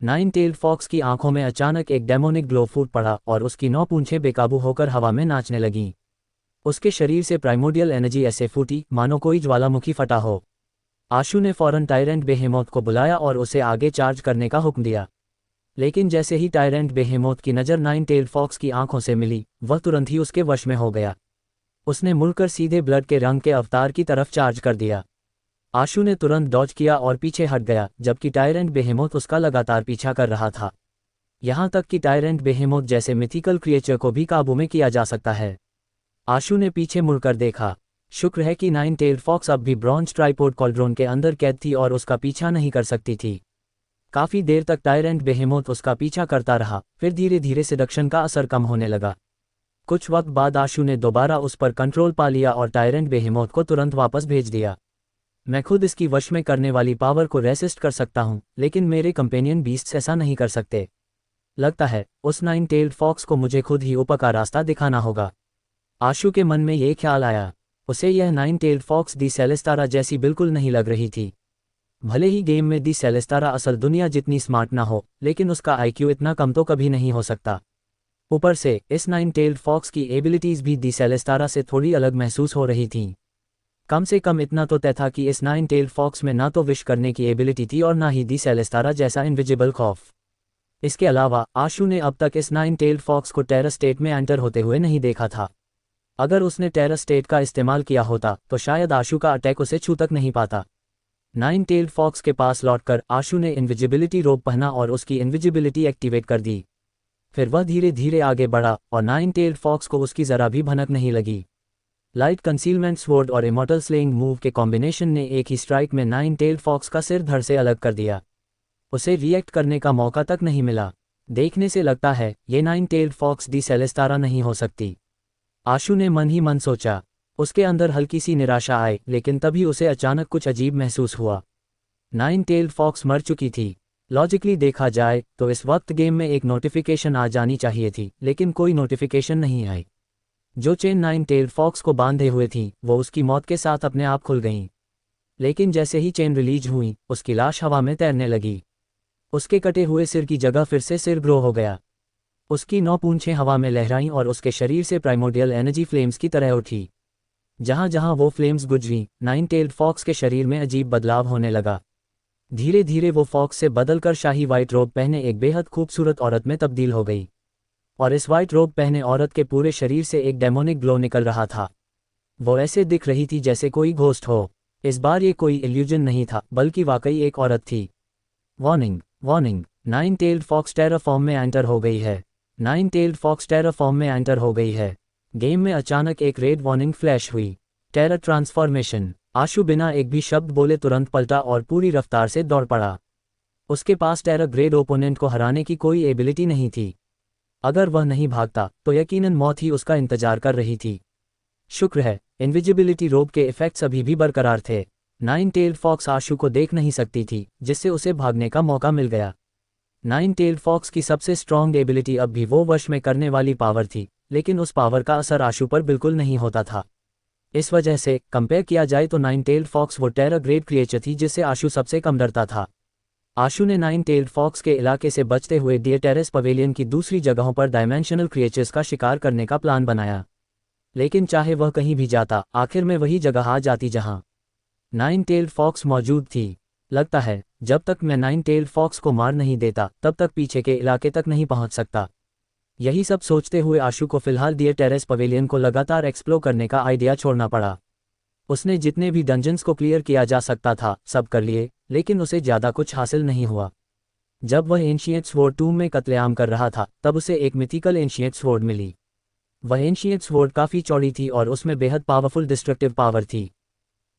Nine tailed fox की आंखों में अचानक एक डेमोनिक ग्लो फूट पड़ा और उसकी 9 पूंछें बेकाबू होकर हवा में नाचने लगीं। उसके शरीर से प्राइमोडियल एनर्जी ऐसे फूटी मानो कोई ज्वालामुखी फटा हो। आशु ने फौरन टायरेंट बेहेमोथ को बुलाया और उसे आगे चार्ज करने का हुक्म दिया। लेकिन जैसे ही टायरेंट बेहेमोथ की नज़र नाइन टेल्ड फॉक्स की आंखों से मिली, वह तुरंत ही उसके वश में हो गया। उसने मुड़कर सीधे ब्लड के रंग के अवतार की तरफ चार्ज कर दिया। आशु ने तुरंत डॉज किया और पीछे हट गया, जबकि टायरेंट बेहेमोथ उसका लगातार पीछा कर रहा था। यहाँ तक कि टायरेंट बेहेमोथ जैसे मिथिकल क्रिएचर को भी काबू में किया जा सकता है। आशु ने पीछे मुड़कर देखा। शुक्र है कि नाइन टेल्ड फॉक्स अब भी ब्रॉन्ज ट्राइपोड कॉल्ड्रोन के अंदर कैद थी और उसका पीछा नहीं कर सकती थी। काफी देर तक टायरेंट बेहेमोथ उसका पीछा करता रहा, फिर धीरे धीरे सिडक्शन का असर कम होने लगा। कुछ वक्त बाद आशु ने दोबारा उस पर कंट्रोल पा लिया और टायरेंट बेहेमोथ को तुरंत वापस भेज दिया। मैं खुद इसकी वश में करने वाली पावर को रेसिस्ट कर सकता हूँ, लेकिन मेरे कंपेनियन बीस्ट्स ऐसा नहीं कर सकते। लगता है उस नाइन टेल्ड फॉक्स को मुझे खुद ही ऊपर का रास्ता दिखाना होगा। आशु के मन में ये ख्याल आया। उसे यह नाइन टेल्ड फॉक्स दी सेलेस्तारा जैसी बिल्कुल नहीं लग रही थी। भले ही गेम में दी सेलेस्तारा असल दुनिया जितनी स्मार्ट ना हो, लेकिन उसका आईक्यू इतना कम तो कभी नहीं हो सकता। ऊपर से इस नाइन टेल्ड फॉक्स की एबिलिटीज भी दी सेलेस्तारा से थोड़ी अलग महसूस हो रही थीं। कम से कम इतना तो तय था कि इस नाइन टेल्ड फॉक्स में ना तो विश करने की एबिलिटी थी और ना ही दी सेलेस्तारा जैसा इनविजिबल खौफ। इसके अलावा आशु ने अब तक इस नाइन टेल्ड फॉक्स को टेरर स्टेट में एंटर होते हुए नहीं देखा था। अगर उसने टेरर स्टेट का इस्तेमाल किया होता तो शायद आशु का अटैक उसे छू तक नहीं पाता। नाइन टेल्ड फॉक्स के पास लौटकर आशु ने इनविजिबिलिटी रोब पहना और उसकी इनविजिबिलिटी एक्टिवेट कर दी। फिर वह धीरे धीरे आगे बढ़ा और नाइन टेल्ड फॉक्स को उसकी जरा भी भनक नहीं लगी। लाइट कंसीलमेंट स्वॉर्ड और इमॉर्टल स्लेइंग मूव के कॉम्बिनेशन ने एक ही स्ट्राइक में नाइन टेल्ड फॉक्स का सिर धड़ से अलग कर दिया। उसे रिएक्ट करने का मौका तक नहीं मिला। देखने से लगता है ये नाइन टेल्ड फॉक्स दी सेलेस्तारा नहीं हो सकती, आशु ने मन ही मन सोचा। उसके अंदर हल्की सी निराशा आई, लेकिन तभी उसे अचानक कुछ अजीब महसूस हुआ। नाइन टेल्ड फॉक्स मर चुकी थी। लॉजिकली देखा जाए तो इस वक्त गेम में एक नोटिफिकेशन आ जानी चाहिए थी, लेकिन कोई नोटिफिकेशन नहीं आई। जो चेन नाइन टेल्ड फॉक्स को बांधे हुए थी वो उसकी मौत के साथ अपने आप खुल गईं। लेकिन जैसे ही चेन रिलीज हुई, उसकी लाश हवा में तैरने लगी। उसके कटे हुए सिर की जगह फिर से सिर ग्रो हो गया। उसकी 9 पूंछें हवा में लहराईं और उसके शरीर से प्राइमोडियल एनर्जी फ्लेम्स की तरह उठी। जहां जहां वो फ्लेम्स गुजरी, नाइन टेल्ड फॉक्स के शरीर में अजीब बदलाव होने लगा। धीरे धीरे वो फॉक्स से बदलकर शाही वाइट रोब पहने एक बेहद खूबसूरत औरत में तब्दील हो गई। और इस वाइट रोब पहने औरत के पूरे शरीर से एक डेमोनिक ग्लो निकल रहा था। वो ऐसे दिख रही थी जैसे कोई घोस्ट हो। इस बार ये कोई इल्यूजन नहीं था, बल्कि वाकई एक औरत थी। Warning warning, nine tailed fox terror form में एंटर हो गई है। Nine tailed fox terror form में एंटर हो गई है। गेम में अचानक एक रेड वार्निंग फ्लैश हुई। Terror transformation. आशु बिना एक भी शब्द बोले तुरंत पलटा और पूरी रफ्तार से दौड़ पड़ा। उसके पास टेरर ग्रेड ओपोनेंट को हराने की कोई एबिलिटी नहीं थी। अगर वह नहीं भागता तो यकीनन मौत ही उसका इंतजार कर रही थी। शुक्र है इनविजिबिलिटी रोब के इफेक्ट्स अभी भी बरकरार थे। नाइन टेल्ड फॉक्स आशु को देख नहीं सकती थी, जिससे उसे भागने का मौका मिल गया। नाइन टेल्ड फॉक्स की सबसे स्ट्रॉन्ग एबिलिटी अब भी वो वश में करने वाली पावर थी, लेकिन उस पावर का असर आशु पर बिल्कुल नहीं होता था। इस वजह से कंपेयर किया जाए तो नाइन टेल्ड फॉक्स वो टेरर ग्रेड क्रिएचर थी जिससे आशु सबसे कम डरता था। आशु ने नाइन टेल्ड फॉक्स के इलाके से बचते हुए डियर टेरेस पवेलियन की दूसरी जगहों पर डायमेंशनल क्रिएचर्स का शिकार करने का प्लान बनाया। लेकिन चाहे वह कहीं भी जाता, आखिर में वही जगह आ जाती जहां नाइन टेल्ड फॉक्स मौजूद थी। लगता है जब तक मैं नाइन टेल्ड फॉक्स को मार नहीं देता तब तक पीछे के इलाके तक नहीं पहुंच सकता। यही सब सोचते हुए आशु को फिलहाल डियर टेरेस पवेलियन को लगातार एक्सप्लोर करने का आइडिया छोड़ना पड़ा। उसने जितने भी डंजन्स को क्लियर किया जा सकता था सब कर लिए, लेकिन उसे ज़्यादा कुछ हासिल नहीं हुआ। जब वह एंशिएंट स्वॉर्ड टूम में कत्लेआम कर रहा था तब उसे एक मिथिकल एंशिएंट स्वॉर्ड मिली। वह एंशिएंट स्वॉर्ड काफ़ी चौड़ी थी और उसमें बेहद पावरफुल डिस्ट्रक्टिव पावर थी।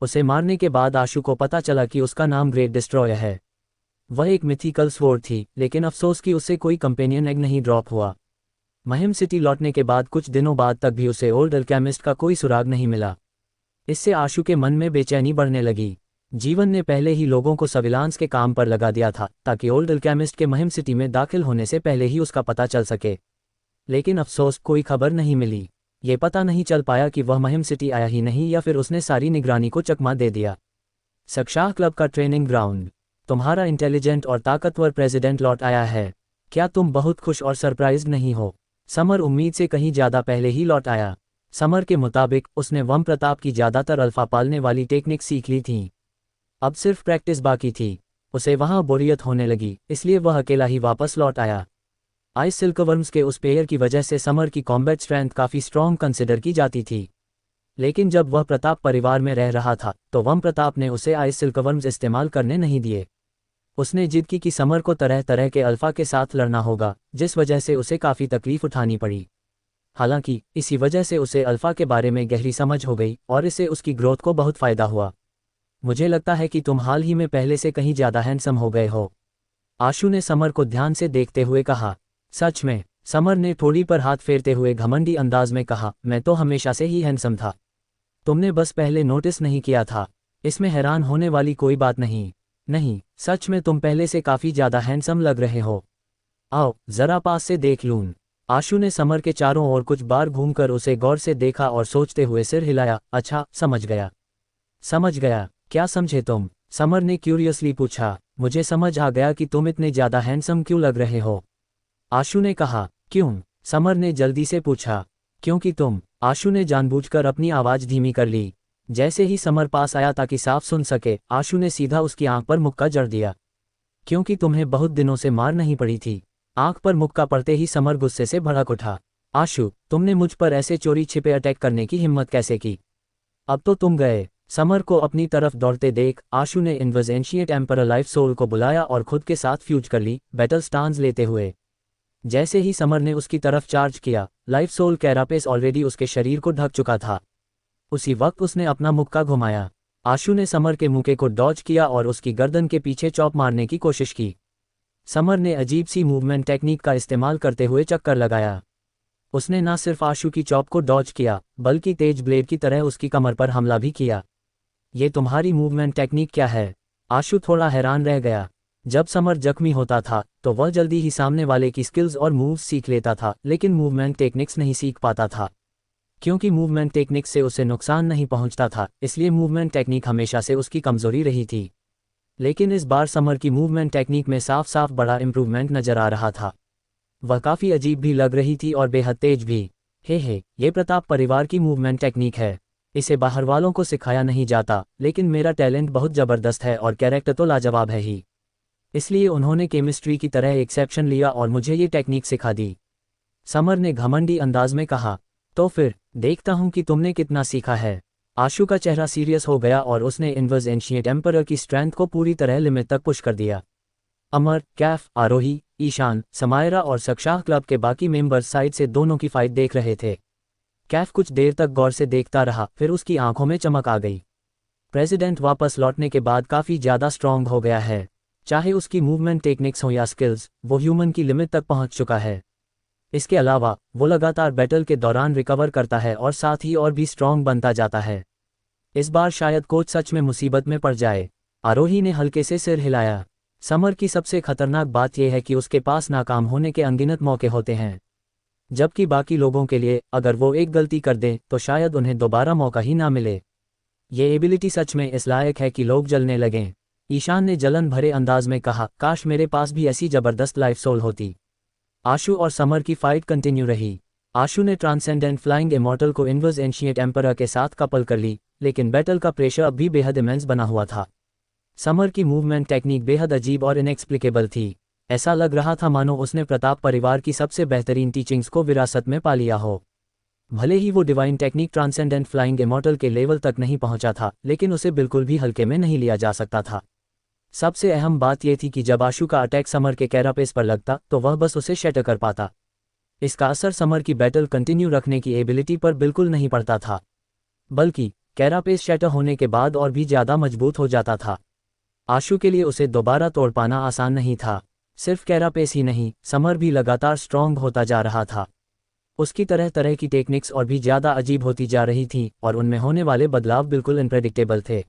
उसे मारने के बाद आशु को पता चला कि उसका नाम ग्रेट डिस्ट्रॉयर है। वह एक मिथिकल स्वॉर्ड थी, लेकिन अफसोस कि उससे कोई कंपेनियन एग नहीं ड्रॉप हुआ। महिम सिटी लौटने के बाद कुछ दिनों बाद तक भी उसे ओल्ड अल्केमिस्ट का कोई सुराग नहीं मिला। इससे आशु के मन में बेचैनी बढ़ने लगी। जीवन ने पहले ही लोगों को सर्विलांस के काम पर लगा दिया था ताकि ओल्ड अल्केमिस्ट के महिम सिटी में दाखिल होने से पहले ही उसका पता चल सके। लेकिन अफसोस कोई खबर नहीं मिली। ये पता नहीं चल पाया कि वह महिम सिटी आया ही नहीं या फिर उसने सारी निगरानी को चकमा दे दिया। सक्शाह क्लब का ट्रेनिंग ग्राउंड। तुम्हारा इंटेलिजेंट और ताकतवर प्रेसिडेंट लौट आया है। क्या तुम बहुत खुश और सरप्राइज्ड नहीं हो? समर उम्मीद से कहीं ज़्यादा पहले ही लौट आया। समर के मुताबिक उसने वम प्रताप की ज़्यादातर अल्फा पालने वाली टेक्निक सीख ली थी। अब सिर्फ प्रैक्टिस बाकी थी। उसे वहाँ बोरियत होने लगी, इसलिए वह अकेला ही वापस लौट आया। आइस सिल्कवर्म्स के उस पेयर की वजह से समर की कॉम्बैट स्ट्रेंथ काफ़ी स्ट्रॉन्ग कंसिडर की जाती थी। लेकिन जब वह प्रताप परिवार में रह रहा था तो वम प्रताप ने उसे आइस सिल्कवर्म्स इस्तेमाल करने नहीं दिए। उसने जिद की कि समर को तरह तरह के अल्फा के साथ लड़ना होगा, जिस वजह से उसे काफ़ी तकलीफ उठानी पड़ी। हालांकि इसी वजह से उसे अल्फा के बारे में गहरी समझ हो गई और इससे उसकी ग्रोथ को बहुत फ़ायदा हुआ। मुझे लगता है कि तुम हाल ही में पहले से कहीं ज़्यादा हैंडसम हो गए हो, आशु ने समर को ध्यान से देखते हुए कहा। सच में? समर ने ठोड़ी पर हाथ फेरते हुए घमंडी अंदाज में कहा, मैं तो हमेशा से ही हैंडसम था। तुमने बस पहले नोटिस नहीं किया था। इसमें हैरान होने वाली कोई बात नहीं। नहीं, सच में तुम पहले से काफ़ी ज़्यादा हैंडसम लग रहे हो। आओ ज़रा पास से देख लूं। आशु ने समर के चारों ओर कुछ बार घूमकर उसे गौर से देखा और सोचते हुए सिर हिलाया। अच्छा, समझ गया। समझ गया? क्या समझे तुम? समर ने क्यूरियसली पूछा। मुझे समझ आ गया कि तुम इतने ज़्यादा हैंडसम क्यों लग रहे हो, आशु ने कहा। क्यों? समर ने जल्दी से पूछा। क्योंकि तुम। आशु ने जानबूझकर अपनी आवाज़ धीमी कर ली। जैसे ही समर पास आया ताकि साफ सुन सके, आशु ने सीधा उसकी आंख पर मुक्का जड़ दिया। क्योंकि तुम्हें बहुत दिनों से मार नहीं पड़ी थी। आंख पर मुक्का पड़ते ही समर गुस्से से भड़क उठा। आशु, तुमने मुझ पर ऐसे चोरी छिपे अटैक करने की हिम्मत कैसे की? अब तो तुम गए। समर को अपनी तरफ दौड़ते देख आशु ने inverse ancient emperor life soul को बुलाया और खुद के साथ फ्यूज कर ली, बैटल स्टांस लेते हुए। जैसे ही समर ने उसकी तरफ चार्ज किया, लाइफ सोल कैरापेस ऑलरेडी उसके शरीर को ढक चुका था। उसी वक्त उसने अपना मुक्का घुमाया। आशु ने समर के मुक्के को डॉज किया और उसकी गर्दन के पीछे चॉप मारने की कोशिश की। समर ने अजीब सी मूवमेंट टेक्निक का इस्तेमाल करते हुए चक्कर लगाया। उसने न सिर्फ आशु की चॉप को डॉज किया, बल्कि तेज ब्लेड की तरह उसकी कमर पर हमला भी किया। ये तुम्हारी मूवमेंट टेक्निक क्या है? आशु थोड़ा हैरान रह गया। जब समर जख्मी होता था तो वह जल्दी ही सामने वाले की स्किल्स और मूव्स सीख लेता था, लेकिन मूवमेंट टेक्निक्स नहीं सीख पाता था। क्योंकि मूवमेंट टेक्निक से उसे नुकसान नहीं पहुंचता था, इसलिए मूवमेंट टेक्निक हमेशा से उसकी कमजोरी रही थी। लेकिन इस बार समर की मूवमेंट टेक्निक में साफ साफ बड़ा इंप्रूवमेंट नजर आ रहा था। वह काफ़ी अजीब भी लग रही थी और बेहद तेज भी। हे, ये प्रताप परिवार की मूवमेंट टेक्निक है। इसे बाहर वालों को सिखाया नहीं जाता, लेकिन मेरा टैलेंट बहुत ज़बरदस्त है और कैरेक्टर तो लाजवाब है ही। इसलिए उन्होंने केमिस्ट्री की तरह एक्सेप्शन लिया और मुझे ये टेक्निक सिखा दी, समर ने घमंडी अंदाज में कहा। तो फिर देखता हूं कि तुमने कितना सीखा है। आशु का चेहरा सीरियस हो गया और उसने इनवर्स एंशिएंट एम्परर की स्ट्रेंथ को पूरी तरह लिमिट तक पुश कर दिया। अमर, कैफ, आरोही, ईशान, समायरा और सक्षाह क्लब के बाकी मेंबर्स साइड से दोनों की फाइट देख रहे थे। कैफ कुछ देर तक गौर से देखता रहा, फिर उसकी आंखों में चमक आ गई। प्रेसिडेंट वापस लौटने के बाद काफ़ी ज़्यादा स्ट्रॉन्ग हो गया है। चाहे उसकी मूवमेंट टेक्निक्स हो या स्किल्स, वो ह्यूमन की लिमिट तक पहुंच चुका है। इसके अलावा वो लगातार बैटल के दौरान रिकवर करता है और साथ ही और भी स्ट्रॉन्ग बनता जाता है। इस बार शायद कोच सच में मुसीबत में पड़ जाए। आरोही ने हल्के से सिर हिलाया। समर की सबसे खतरनाक बात यह है कि उसके पास नाकाम होने के अनगिनत मौके होते हैं, जबकि बाकी लोगों के लिए अगर वो एक गलती कर दें तो शायद उन्हें दोबारा मौका ही ना मिले। ये एबिलिटी सच में इस लायक है कि लोग जलने लगें। ईशान ने जलन भरे अंदाज में कहा, काश मेरे पास भी ऐसी जबरदस्त लाइफ सोल होती। आशु और समर की फाइट कंटिन्यू रही। आशु ने ट्रांसेंडेंट फ्लाइंग इमॉर्टल को इनवर्स एंशिएंट एम्परर के साथ कपल कर ली, लेकिन बैटल का प्रेशर अब भी बेहद इमेंस बना हुआ था। समर की मूवमेंट टेक्निक बेहद अजीब और इनएक्सप्लिकेबल थी। ऐसा लग रहा था मानो उसने प्रताप परिवार की सबसे बेहतरीन टीचिंग्स को विरासत में पा लिया हो। भले ही वो divine technique transcendent flying immortal के लेवल तक नहीं पहुंचा था, लेकिन उसे बिल्कुल भी हल्के में नहीं लिया जा सकता था। सबसे अहम बात यह थी कि जब आशु का अटैक समर के कैरापेस पर लगता तो वह बस उसे शैटर कर पाता। इसका असर समर की बैटल कंटिन्यू रखने की एबिलिटी पर बिल्कुल नहीं पड़ता था, बल्कि कैरापेस शैटर होने के बाद और भी ज़्यादा मजबूत हो जाता था। आशु के लिए उसे दोबारा तोड़ पाना आसान नहीं था। सिर्फ कैरापेस ही नहीं, समर भी लगातार स्ट्रॉन्ग होता जा रहा था। उसकी तरह तरह की टेक्निक्स और भी ज़्यादा अजीब होती जा रही थीं और उनमें होने वाले बदलाव बिल्कुल अनप्रेडिक्टेबल थे।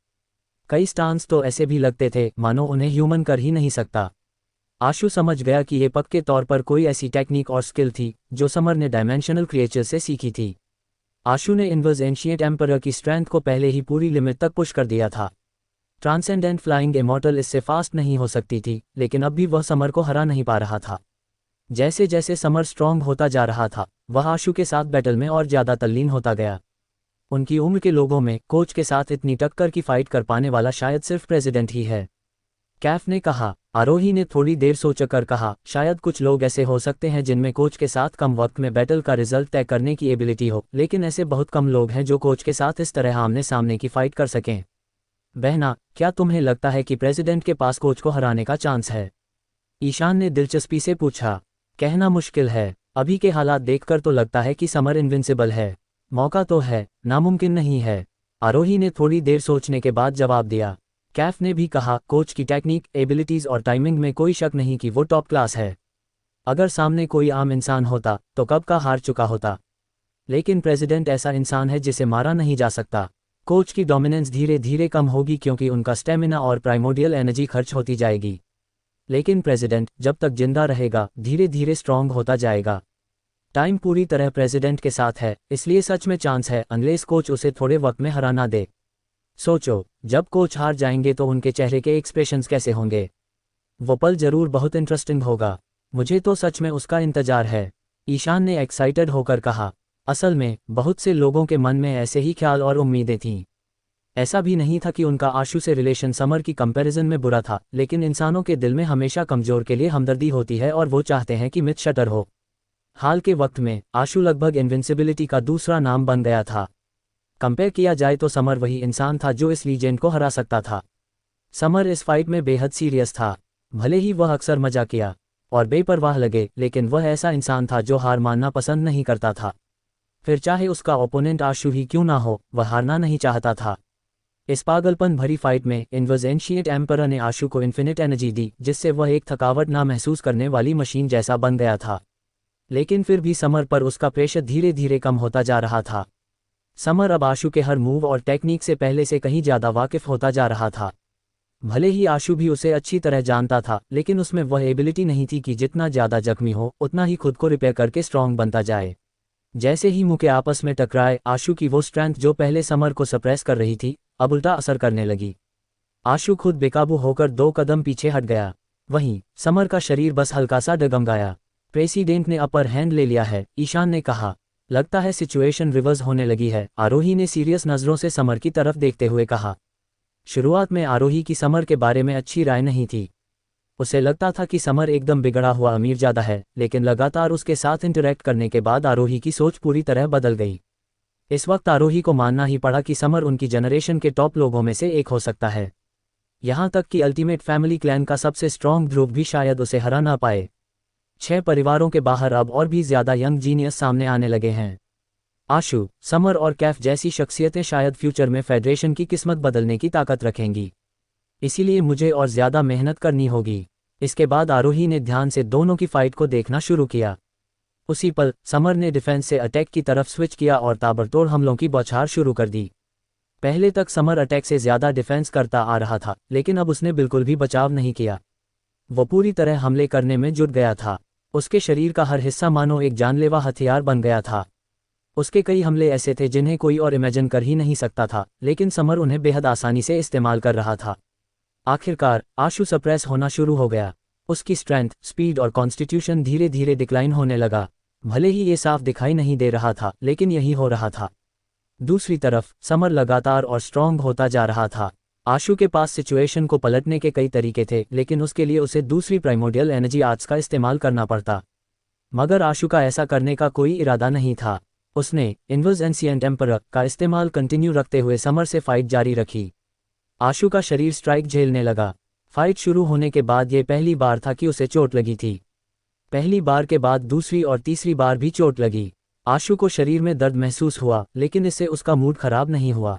कई स्टांस तो ऐसे भी लगते थे मानो उन्हें ह्यूमन कर ही नहीं सकता। आशु समझ गया कि ये पक्के तौर पर कोई ऐसी टेक्निक और स्किल थी जो समर ने डायमेंशनल क्रिएचर से सीखी थी। आशु ने इनवर्स एंशिएंट एम्परर की स्ट्रेंथ को पहले ही पूरी लिमिट तक पुश कर दिया था। ट्रांसेंडेंट फ्लाइंग इमॉर्टल इससे फास्ट नहीं हो सकती थी, लेकिन अब भी वह समर को हरा नहीं पा रहा था। जैसे जैसे समर स्ट्रांग होता जा रहा था, वह आशु के साथ बैटल में और ज़्यादा तल्लीन होता गया। उनकी उम्र के लोगों में कोच के साथ इतनी टक्कर की फाइट कर पाने वाला शायद सिर्फ प्रेसिडेंट ही है, कैफ ने कहा। आरोही ने थोड़ी देर सोचकर कहा, शायद कुछ लोग ऐसे हो सकते हैं जिनमें कोच के साथ कम वक्त में बैटल का रिजल्ट तय करने की एबिलिटी हो, लेकिन ऐसे बहुत कम लोग हैं जो कोच के साथ इस तरह आमने सामने की फाइट कर सकें। बहना, क्या तुम्हें लगता है कि प्रेसिडेंट के पास कोच को हराने का चांस है? ईशान ने दिलचस्पी से पूछा। कहना मुश्किल है, अभी के हालात देखकर तो लगता है कि समर इनविंसिबल है। मौका तो है, नामुमकिन नहीं है, आरोही ने थोड़ी देर सोचने के बाद जवाब दिया। कैफ ने भी कहा, कोच की टेक्निक, एबिलिटीज और टाइमिंग में कोई शक नहीं कि वो टॉप क्लास है। अगर सामने कोई आम इंसान होता तो कब का हार चुका होता, लेकिन प्रेसिडेंट ऐसा इंसान है जिसे मारा नहीं जा सकता। कोच की डोमिनेंस धीरे धीरे कम होगी क्योंकि उनका स्टेमिना और प्राइमोडियल एनर्जी खर्च होती जाएगी, लेकिन प्रेसिडेंट जब तक जिंदा रहेगा धीरे धीरे स्ट्रांग होता जाएगा। टाइम पूरी तरह प्रेसिडेंट के साथ है, इसलिए सच में चांस है, अनलेस कोच उसे थोड़े वक्त में हरा ना दे। सोचो, जब कोच हार जाएंगे तो उनके चेहरे के एक्सप्रेशंस कैसे होंगे? वो पल जरूर बहुत इंटरेस्टिंग होगा। मुझे तो सच में उसका इंतजार है, ईशान ने एक्साइटेड होकर कहा। असल में बहुत से लोगों के मन में ऐसे ही ख्याल और उम्मीदें थीं। ऐसा भी नहीं था कि उनका आशु से रिलेशन समर की कंपैरिजन में बुरा था, लेकिन इंसानों के दिल में हमेशा कमजोर के लिए हमदर्दी होती है और वो चाहते हैं कि मिथ शटर हो। हाल के वक्त में आशु लगभग इनविंसिबिलिटी का दूसरा नाम बन गया था। कंपेयर किया जाए तो समर वही इंसान था जो इस लीजेंड को हरा सकता था। समर इस फाइट में बेहद सीरियस था, भले ही वह अक्सर मजाक किया और बेपरवाह लगे, लेकिन वह ऐसा इंसान था जो हार मानना पसंद नहीं करता था। फिर चाहे उसका ओपोनेंट आशु ही क्यों ना हो, वह हारना नहीं चाहता था। इस पागलपन भरी फाइट में इनवर्स एंशिएंट एम्परर ने आशु को इन्फिनिट एनर्जी दी, जिससे वह एक थकावट ना महसूस करने वाली मशीन जैसा बन गया था। लेकिन फिर भी समर पर उसका प्रेशर धीरे धीरे कम होता जा रहा था। समर अब आशु के हर मूव और टेक्निक से पहले से कहीं ज़्यादा वाकिफ होता जा रहा था। भले ही आशु भी उसे अच्छी तरह जानता था, लेकिन उसमें वह एबिलिटी नहीं थी कि जितना ज़्यादा जख्मी हो उतना ही खुद को रिपेयर करके स्ट्रांग बनता जाए। जैसे ही मुंह के आपस में टकराए, आशु की वो स्ट्रेंथ जो पहले समर को सप्रेस कर रही थी, अब उल्टा असर करने लगी। आशु खुद बेकाबू होकर 2 कदम पीछे हट गया। वहीं समर का शरीर बस हल्का सा डगमगाया। प्रेसिडेंट ने अपर हैंड ले लिया है, ईशान ने कहा। लगता है सिचुएशन रिवर्स होने लगी है, आरोही ने सीरियस नज़रों से समर की तरफ देखते हुए कहा। शुरुआत में आरोही की समर के बारे में अच्छी राय नहीं थी। उसे लगता था कि समर एकदम बिगड़ा हुआ अमीरजादा है, लेकिन लगातार उसके साथ इंटरैक्ट करने के बाद आरोही की सोच पूरी तरह बदल गई। इस वक्त आरोही को मानना ही पड़ा कि समर उनकी जनरेशन के टॉप लोगों में से एक हो सकता है। यहाँ तक कि अल्टीमेट फैमिली क्लैन का सबसे स्ट्रॉन्ग ग्रुप भी शायद उसे हरा ना पाए। 6 परिवारों के बाहर अब और भी ज़्यादा यंग जीनियस सामने आने लगे हैं। आशु, समर और कैफ जैसी शख्सियतें शायद फ्यूचर में फेडरेशन की किस्मत बदलने की ताकत रखेंगी। इसीलिए मुझे और ज़्यादा मेहनत करनी होगी। इसके बाद आरोही ने ध्यान से दोनों की फाइट को देखना शुरू किया। उसी पल समर ने डिफेंस से अटैक की तरफ स्विच किया और ताबड़तोड़ हमलों की बौछार शुरू कर दी। पहले तक समर अटैक से ज़्यादा डिफेंस करता आ रहा था, लेकिन अब उसने बिल्कुल भी बचाव नहीं किया। वो पूरी तरह हमले करने में जुट गया था। उसके शरीर का हर हिस्सा मानो एक जानलेवा हथियार बन गया था। उसके कई हमले ऐसे थे जिन्हें कोई और इमेजिन कर ही नहीं सकता था, लेकिन समर उन्हें बेहद आसानी से इस्तेमाल कर रहा था। आखिरकार आशु सप्रेस होना शुरू हो गया। उसकी स्ट्रेंथ, स्पीड और कॉन्स्टिट्यूशन धीरे धीरे डिक्लाइन होने लगा। भले ही ये साफ दिखाई नहीं दे रहा था, लेकिन यही हो रहा था। दूसरी तरफ समर लगातार और स्ट्रांग होता जा रहा था। आशु के पास सिचुएशन को पलटने के कई तरीके थे, लेकिन उसके लिए उसे दूसरी प्राइमोडियल एनर्जी आर्ट्स का इस्तेमाल करना पड़ता। मगर आशु का ऐसा करने का कोई इरादा नहीं था। उसने इनवर्स एंशिएंट एम्परर का इस्तेमाल कंटिन्यू रखते हुए समर से फाइट जारी रखी। आशु का शरीर स्ट्राइक झेलने लगा। फाइट शुरू होने के बाद ये पहली बार था कि उसे चोट लगी थी। पहली बार के बाद दूसरी और तीसरी बार भी चोट लगी। आशु को शरीर में दर्द महसूस हुआ, लेकिन इससे उसका मूड खराब नहीं हुआ।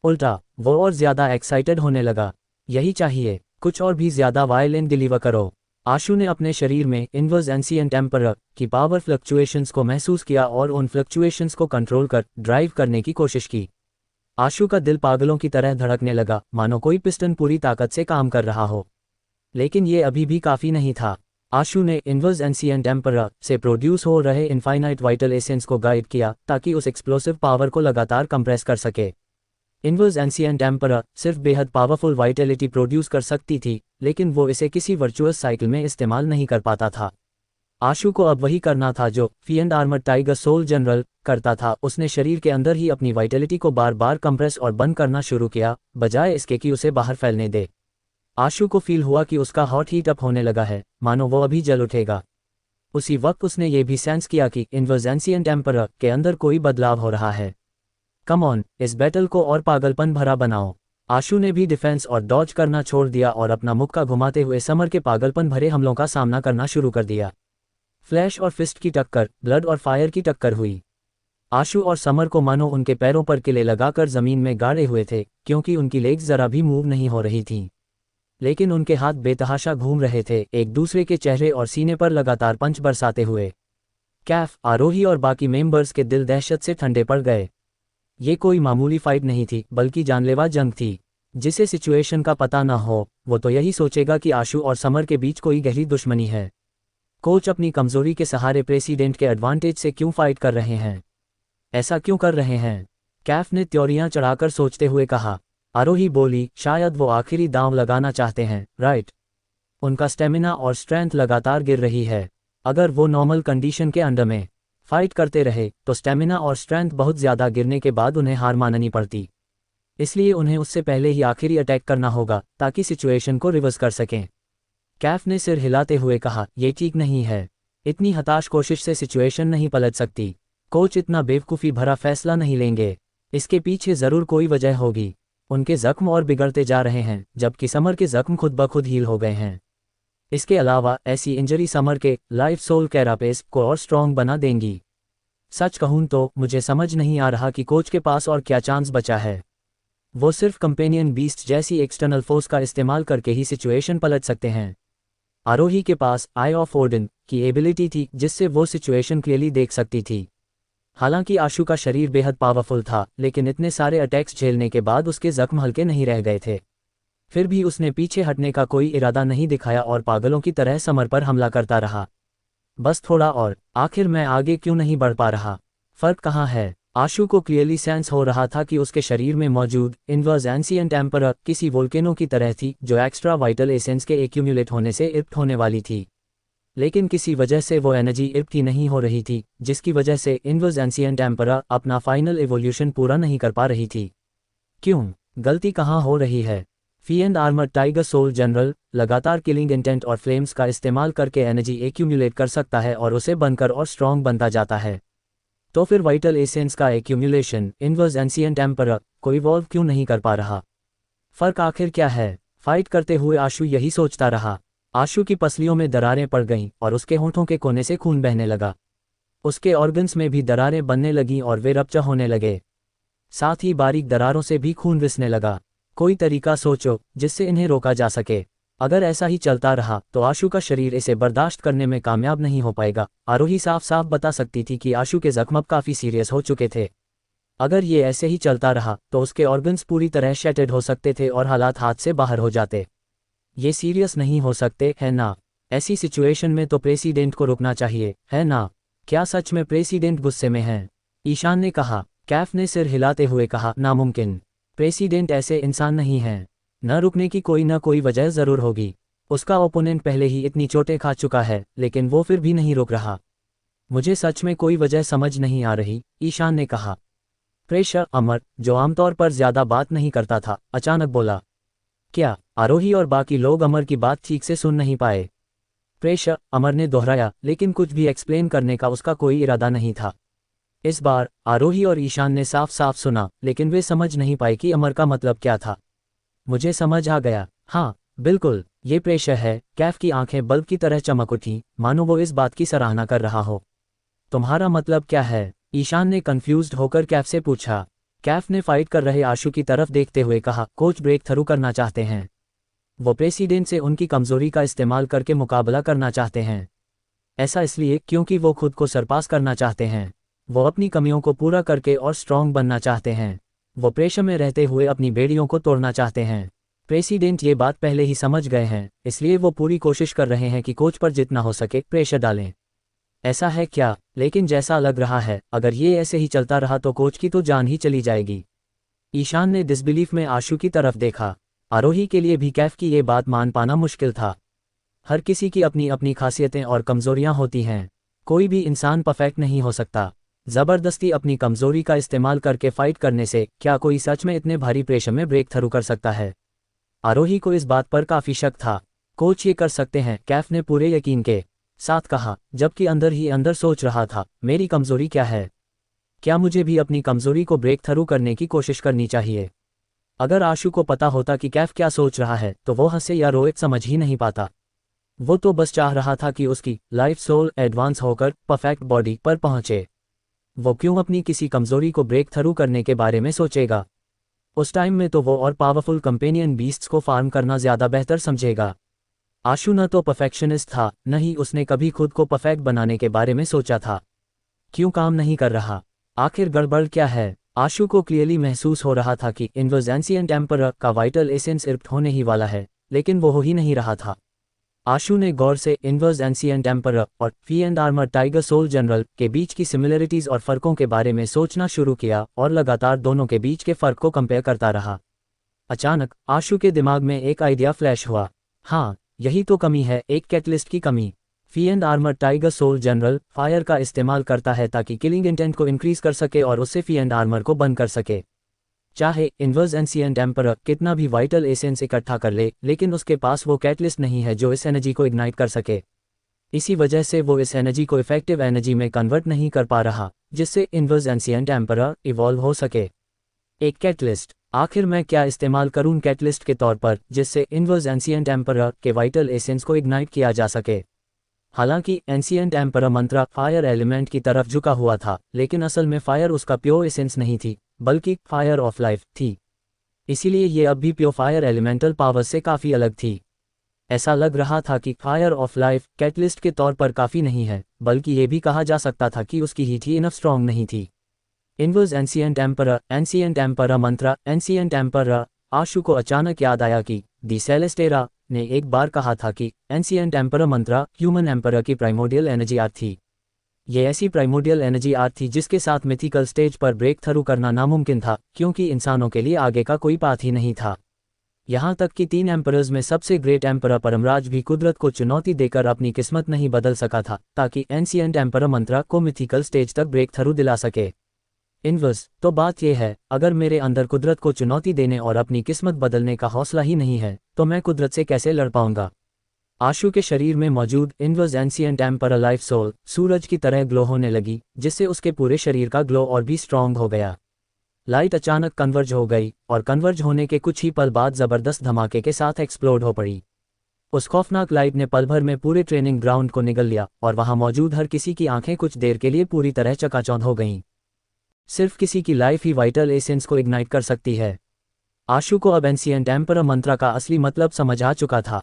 उल्टा वो और ज़्यादा एक्साइटेड होने लगा। यही चाहिए, कुछ और भी ज़्यादा वायलेंट डिलीवर करो। आशु ने अपने शरीर में इनवर्स एंशिएंट एम्परर की पावर फ्लक्चुएशंस को महसूस किया और उन फ्लक्चुएशंस को कंट्रोल कर ड्राइव करने की कोशिश की। आशु का दिल पागलों की तरह धड़कने लगा, मानो कोई पिस्टन पूरी ताकत से काम कर रहा हो। लेकिन ये अभी भी काफ़ी नहीं था। आशु ने इनवर्स एंशिएंट एम्परर से प्रोड्यूस हो रहे इनफाइनाइट वाइटल एसेंस को गाइड किया ताकि उस एक्सप्लोसिव पावर को लगातार कंप्रेस कर सके। इनवर्स एंशिएंट एम्परर सिर्फ बेहद पावरफुल वाइटैलिटी प्रोड्यूस कर सकती थी, लेकिन वो इसे किसी वर्चुअस साइकिल में इस्तेमाल नहीं कर पाता था। आशु को अब वही करना था जो फिएंड आर्मर्ड टाइगर सोल जनरल करता था। उसने शरीर के अंदर ही अपनी वाइटैलिटी को बार बार कंप्रेस और बंद करना शुरू किया, बजाय इसके कि उसे बाहर फैलने दे। आशु को फील हुआ कि उसका हार्ट हीट अप होने लगा है, मानो वो अभी जल उठेगा। उसी वक्त उसने ये भी सेंस किया कि इनवर्स एंशिएंट एम्परर के अंदर कोई बदलाव हो रहा है। कम ऑन, इस बैटल को और पागलपन भरा बनाओ। आशु ने भी डिफेंस और डॉज करना छोड़ दिया और अपना मुक्का घुमाते हुए समर के पागलपन भरे हमलों का सामना करना शुरू कर दिया। फ्लैश और फिस्ट की टक्कर, ब्लड और फायर की टक्कर हुई। आशु और समर को मानो उनके पैरों पर किले लगाकर जमीन में गाड़े हुए थे, क्योंकि उनकी लेग्स जरा भी मूव नहीं हो रही थीं। लेकिन उनके हाथ बेतहाशा घूम रहे थे, एक दूसरे के चेहरे और सीने पर लगातार पंच बरसाते हुए। कैफ, आरोही और बाकी मेंबर्स के दिल दहशत से ठंडे पड़ गए। ये कोई मामूली फाइट नहीं थी, बल्कि जानलेवा जंग थी। जिसे सिचुएशन का पता ना हो, वो तो यही सोचेगा कि आशु और समर के बीच कोई गहरी दुश्मनी है। कोच अपनी कमजोरी के सहारे प्रेसिडेंट के एडवांटेज से क्यों फाइट कर रहे हैं? ऐसा क्यों कर रहे हैं? कैफ ने त्योरियां चढ़ाकर सोचते हुए कहा। आरोही बोली, शायद वो आखिरी दांव लगाना चाहते हैं, राइट? उनका स्टेमिना और स्ट्रेंथ लगातार गिर रही है। अगर वो नॉर्मल कंडीशन के अंडर में फाइट करते रहे तो स्टेमिना और स्ट्रेंथ बहुत ज़्यादा गिरने के बाद उन्हें हार माननी पड़ती। इसलिए उन्हें उससे पहले ही आखिरी अटैक करना होगा, ताकि सिचुएशन को रिवर्स कर सकें। कैफ ने सिर हिलाते हुए कहा, यह ठीक नहीं है। इतनी हताश कोशिश से सिचुएशन नहीं पलट सकती। कोच इतना बेवकूफ़ी भरा फैसला नहीं लेंगे। इसके पीछे ज़रूर कोई वजह होगी। उनके जख्म और बिगड़ते जा रहे हैं, जबकि समर के जख्म खुद ब खुद हील हो गए हैं। इसके अलावा ऐसी इंजरी समर के लाइफ सोल कैरापेस को और स्ट्रॉन्ग बना देंगी। सच कहूं तो मुझे समझ नहीं आ रहा कि कोच के पास और क्या चांस बचा है। वो सिर्फ कंपेनियन बीस्ट जैसी एक्सटर्नल फोर्स का इस्तेमाल करके ही सिचुएशन पलट सकते हैं। आरोही के पास आई ऑफ ओडिन की एबिलिटी थी, जिससे वो सिचुएशन क्लियरली देख सकती थी। हालांकि आशु का शरीर बेहद पावरफुल था, लेकिन इतने सारे अटैक्स झेलने के बाद उसके जख्म हल्के नहीं रह गए थे। फिर भी उसने पीछे हटने का कोई इरादा नहीं दिखाया और पागलों की तरह समर पर हमला करता रहा। बस थोड़ा और, आखिर मैं आगे क्यों नहीं बढ़ पा रहा? फर्क कहाँ है? आशु को क्लियरली सेंस हो रहा था कि उसके शरीर में मौजूद इनवर्स एंशिएंट एम्परर किसी वोल्केनो की तरह थी, जो एक्स्ट्रा वाइटल एसेंस के एक्यूमुलेट होने से इर्प्ट होने वाली थी। लेकिन किसी वजह से वो एनर्जी इर्प्ट ही नहीं हो रही थी, जिसकी वजह से इनवर्स एंशिएंट एम्परर अपना फाइनल एवोल्यूशन पूरा नहीं कर पा रही थी। क्यों? गलती कहाँ हो रही है? फिएंड आर्मर्ड टाइगर सोल जनरल लगातार किलिंग इंटेंट और फ्लेम्स का इस्तेमाल करके एनर्जी एक्यूमुलेट कर सकता है और उसे बनकर और स्ट्रॉन्ग बनता जाता है। तो फिर वाइटल एसेंस का एक्यूमुलेशन इनवर्स एंशिएंट एम्परर को इवॉल्व क्यों नहीं कर पा रहा? फर्क आखिर क्या है? फाइट करते हुए आशु यही सोचता रहा। आशु की पसलियों में दरारें पड़ गईं और उसके होंठों के कोने से खून बहने लगा। उसके ऑर्गन्स में भी दरारें बनने लगीं और वे रप्चर होने लगे। साथ ही बारीक दरारों से भी खून रिसने लगा। कोई तरीका सोचो जिससे इन्हें रोका जा सके। अगर ऐसा ही चलता रहा तो आशु का शरीर इसे बर्दाश्त करने में कामयाब नहीं हो पाएगा। आरोही साफ साफ बता सकती थी कि आशु के जख्म अब काफ़ी सीरियस हो चुके थे। अगर ये ऐसे ही चलता रहा तो उसके ऑर्गन्स पूरी तरह शैटर्ड हो सकते थे और हालात हाथ से बाहर हो जाते। ये सीरियस नहीं हो सकते, है ना? ऐसी सिचुएशन में तो प्रेसिडेंट को रुकना चाहिए, है ना? क्या सच में प्रेसिडेंट गुस्से में हैं? ईशान ने कहा। कैफ ने सिर हिलाते हुए कहा, नामुमकिन। प्रेसिडेंट ऐसे इंसान नहीं हैं। न रुकने की कोई न कोई वजह ज़रूर होगी। उसका ओपोनेंट पहले ही इतनी चोटें खा चुका है, लेकिन वो फिर भी नहीं रुक रहा। मुझे सच में कोई वजह समझ नहीं आ रही, ईशान ने कहा। प्रेशर, अमर, जो आमतौर पर ज़्यादा बात नहीं करता था, अचानक बोला। क्या? आरोही और बाकी लोग अमर की बात ठीक से सुन नहीं पाए। प्रेशर, अमर ने दोहराया, लेकिन कुछ भी एक्सप्लेन करने का उसका कोई इरादा नहीं था। इस बार आरोही और ईशान ने साफ साफ सुना, लेकिन वे समझ नहीं पाए कि अमर का मतलब क्या था। मुझे समझ आ गया। हाँ बिल्कुल, ये प्रेशर है। कैफ की आंखें बल्ब की तरह चमक उठी, मानो वो इस बात की सराहना कर रहा हो। तुम्हारा मतलब क्या है? ईशान ने कंफ्यूज्ड होकर कैफ से पूछा। कैफ ने फाइट कर रहे आशु की तरफ देखते हुए कहा, कोच ब्रेक थ्रू करना चाहते हैं। वो प्रेसिडेंट से उनकी कमजोरी का इस्तेमाल करके मुकाबला करना चाहते हैं। ऐसा इसलिए क्योंकि वो खुद को सरपास करना चाहते हैं। वो अपनी कमियों को पूरा करके और स्ट्रॉन्ग बनना चाहते हैं। वो प्रेशर में रहते हुए अपनी बेड़ियों को तोड़ना चाहते हैं। प्रेसिडेंट ये बात पहले ही समझ गए हैं, इसलिए वो पूरी कोशिश कर रहे हैं कि कोच पर जितना हो सके प्रेशर डालें। ऐसा है क्या? लेकिन जैसा लग रहा है, अगर ये ऐसे ही चलता रहा तो कोच की तो जान ही चली जाएगी। ईशान ने डिसबिलीफ में आशु की तरफ देखा। आरोही के लिए भी कैफ की ये बात मान पाना मुश्किल था। हर किसी की अपनी अपनी खासियतें और कमजोरियां होती हैं। कोई भी इंसान परफेक्ट नहीं हो सकता। जबरदस्ती अपनी कमजोरी का इस्तेमाल करके फाइट करने से क्या कोई सच में इतने भारी प्रेशर में ब्रेक थ्रू कर सकता है? आरोही को इस बात पर काफी शक था। कोच ये कर सकते हैं, कैफ ने पूरे यकीन के साथ कहा, जबकि अंदर ही अंदर सोच रहा था, मेरी कमजोरी क्या है? क्या मुझे भी अपनी कमजोरी को ब्रेक थ्रू करने की कोशिश करनी चाहिए? अगर आशु को पता होता कि कैफ क्या सोच रहा है तो वो हंसे या रोए समझ ही नहीं पाता। वो तो बस चाह रहा था कि उसकी लाइफ सोल एडवांस होकर परफेक्ट बॉडी पर पहुंचे। वो क्यों अपनी किसी कमजोरी को ब्रेक थ्रू करने के बारे में सोचेगा? उस टाइम में तो वो और पावरफुल कंपेनियन बीस्ट्स को फार्म करना ज्यादा बेहतर समझेगा। आशु न तो परफेक्शनिस्ट था, न ही उसने कभी खुद को परफेक्ट बनाने के बारे में सोचा था। क्यों काम नहीं कर रहा? आखिर गड़बड़ क्या है? आशु को क्लियरली महसूस हो रहा था कि इनवर्स एंशिएंट एम्परर का वाइटल एसेंस इरप्ट होने ही वाला है, लेकिन वो हो ही नहीं रहा था। आशु ने गौर से इनवर्स एंशिएंट एम्परर और fiend armor tiger soul general के बीच की सिमिलरिटीज और फर्कों के बारे में सोचना शुरू किया और लगातार दोनों के बीच के फर्क को कंपेयर करता रहा। अचानक आशु के दिमाग में एक आइडिया फ्लैश हुआ। हाँ, यही तो कमी है, एक कैटलिस्ट की कमी। Fiend armor tiger soul general fire का इस्तेमाल करता है ताकि किलिंग इंटेंट को इंक्रीज कर सके और उससे फी एंड आर्मर को बंद कर सके। चाहे इनवर्स एंशिएंट एम्परर कितना भी वाइटल एसेंस इकट्ठा कर ले, लेकिन उसके पास वो कैटलिस्ट नहीं है जो इस एनर्जी को इग्नाइट कर सके। इसी वजह से वो इस एनर्जी को इफेक्टिव एनर्जी में कन्वर्ट नहीं कर पा रहा, जिससे इनवर्स एंशिएंट एम्परर इवॉल्व हो सके। एक कैटलिस्ट, आखिर मैं क्या इस्तेमाल करूं कैटलिस्ट के तौर पर जिससे इनवर्स एंशिएंट एम्परर के वाइटल एसेंस को इग्नाइट किया जा सके? हालांकि एंशिएंट एम्परर मंत्रा फायर एलिमेंट की तरफ झुका हुआ था, लेकिन असल में फायर उसका प्योर एसेंस नहीं थी, बल्कि फायर ऑफ लाइफ थी। इसीलिए ये अब भी प्योर फायर एलिमेंटल पावर से काफ़ी अलग थी। ऐसा लग रहा था कि फायर ऑफ लाइफ कैटलिस्ट के तौर पर काफ़ी नहीं है, बल्कि ये भी कहा जा सकता था कि उसकी हीट ही इनफ स्ट्रॉन्ग नहीं थी। इनवर्स एंशिएंट एम्परर मंत्रा एंशिएंट एम्परर। आशु को अचानक याद आया कि दी सेलेस्टेरा ने एक बार कहा था कि एंशिएंट एम्परर मंत्रा ह्यूमन एम्परर की प्राइमोडियल एनर्जी आर्ट थी। ये ऐसी प्राइमोडियल एनर्जी आर्ट थी जिसके साथ मिथिकल स्टेज पर ब्रेक थ्रू करना नामुमकिन था, क्योंकि इंसानों के लिए आगे का कोई पाथ ही नहीं था। यहाँ तक कि 3 एम्परर्स में सबसे ग्रेट एम्परर परमराज भी कुदरत को चुनौती देकर अपनी किस्मत नहीं बदल सका था ताकि एंशिएंट एम्परर मंत्रा को मिथिकल स्टेज तक ब्रेक थ्रू दिला सके। इनवर्स, तो बात यह है, अगर मेरे अंदर कुदरत को चुनौती देने और अपनी किस्मत बदलने का हौसला ही नहीं है तो मैं कुदरत से कैसे लड़ पाऊंगा? आशु के शरीर में मौजूद inverse ancient emperor life soul सूरज की तरह ग्लो होने लगी, जिससे उसके पूरे शरीर का ग्लो और भी स्ट्रॉन्ग हो गया। लाइट अचानक कन्वर्ज हो गई और कन्वर्ज होने के कुछ ही पल बाद जबरदस्त धमाके के साथ एक्सप्लोड हो पड़ी। उस खौफनाक लाइट ने पल भर में पूरे ट्रेनिंग ग्राउंड को निगल लिया और वहां मौजूद हर किसी की आंखें कुछ देर के लिए पूरी तरह चकाचौंध हो गईं। सिर्फ किसी की लाइफ ही वाइटल एसेंस को इग्नाइट कर सकती है। आशु को अब एंशिएंट एम्परर मंत्रा का असली मतलब समझ आ चुका था।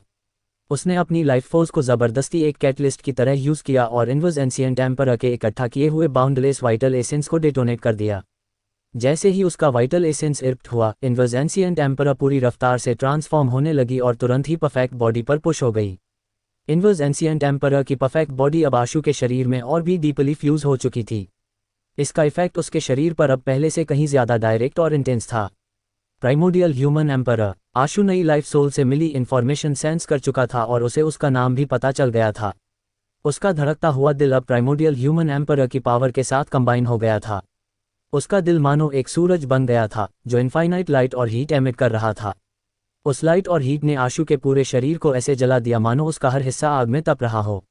उसने अपनी लाइफ फोर्स को जबरदस्ती एक कैटलिस्ट की तरह यूज किया और इनवर्स एंशिएंट एम्परर के इकट्ठा किए हुए बाउंडलेस वाइटल एसेंस को डेटोनेट कर दिया। जैसे ही उसका वाइटल एसेंस इरप्ट हुआ, इनवर्स एंशिएंट एम्परर पूरी रफ्तार से ट्रांसफॉर्म होने लगी और तुरंत ही परफेक्ट बॉडी पर पुश हो गई। इनवर्स एंशिएंट एम्परर की परफेक्ट बॉडी अब आशु के शरीर में और भी डीपली फ्यूज हो चुकी थी। इसका इफेक्ट उसके शरीर पर अब पहले से कहीं ज्यादा डायरेक्ट और इंटेंस था। Primordial human emperor. आशु नई लाइफ सोल से मिली इंफॉर्मेशन सेंस कर चुका था और उसे उसका नाम भी पता चल गया था। उसका धड़कता हुआ दिल अब प्राइमोडियल ह्यूमन एम्परर की पावर के साथ कंबाइन हो गया था। उसका दिल मानो एक सूरज बन गया था जो इनफाइनाइट लाइट और हीट एमिट कर रहा था। उस लाइट और हीट ने आशु के पूरे शरीर को ऐसे जला दिया मानो उसका हर हिस्सा आग में तप रहा हो।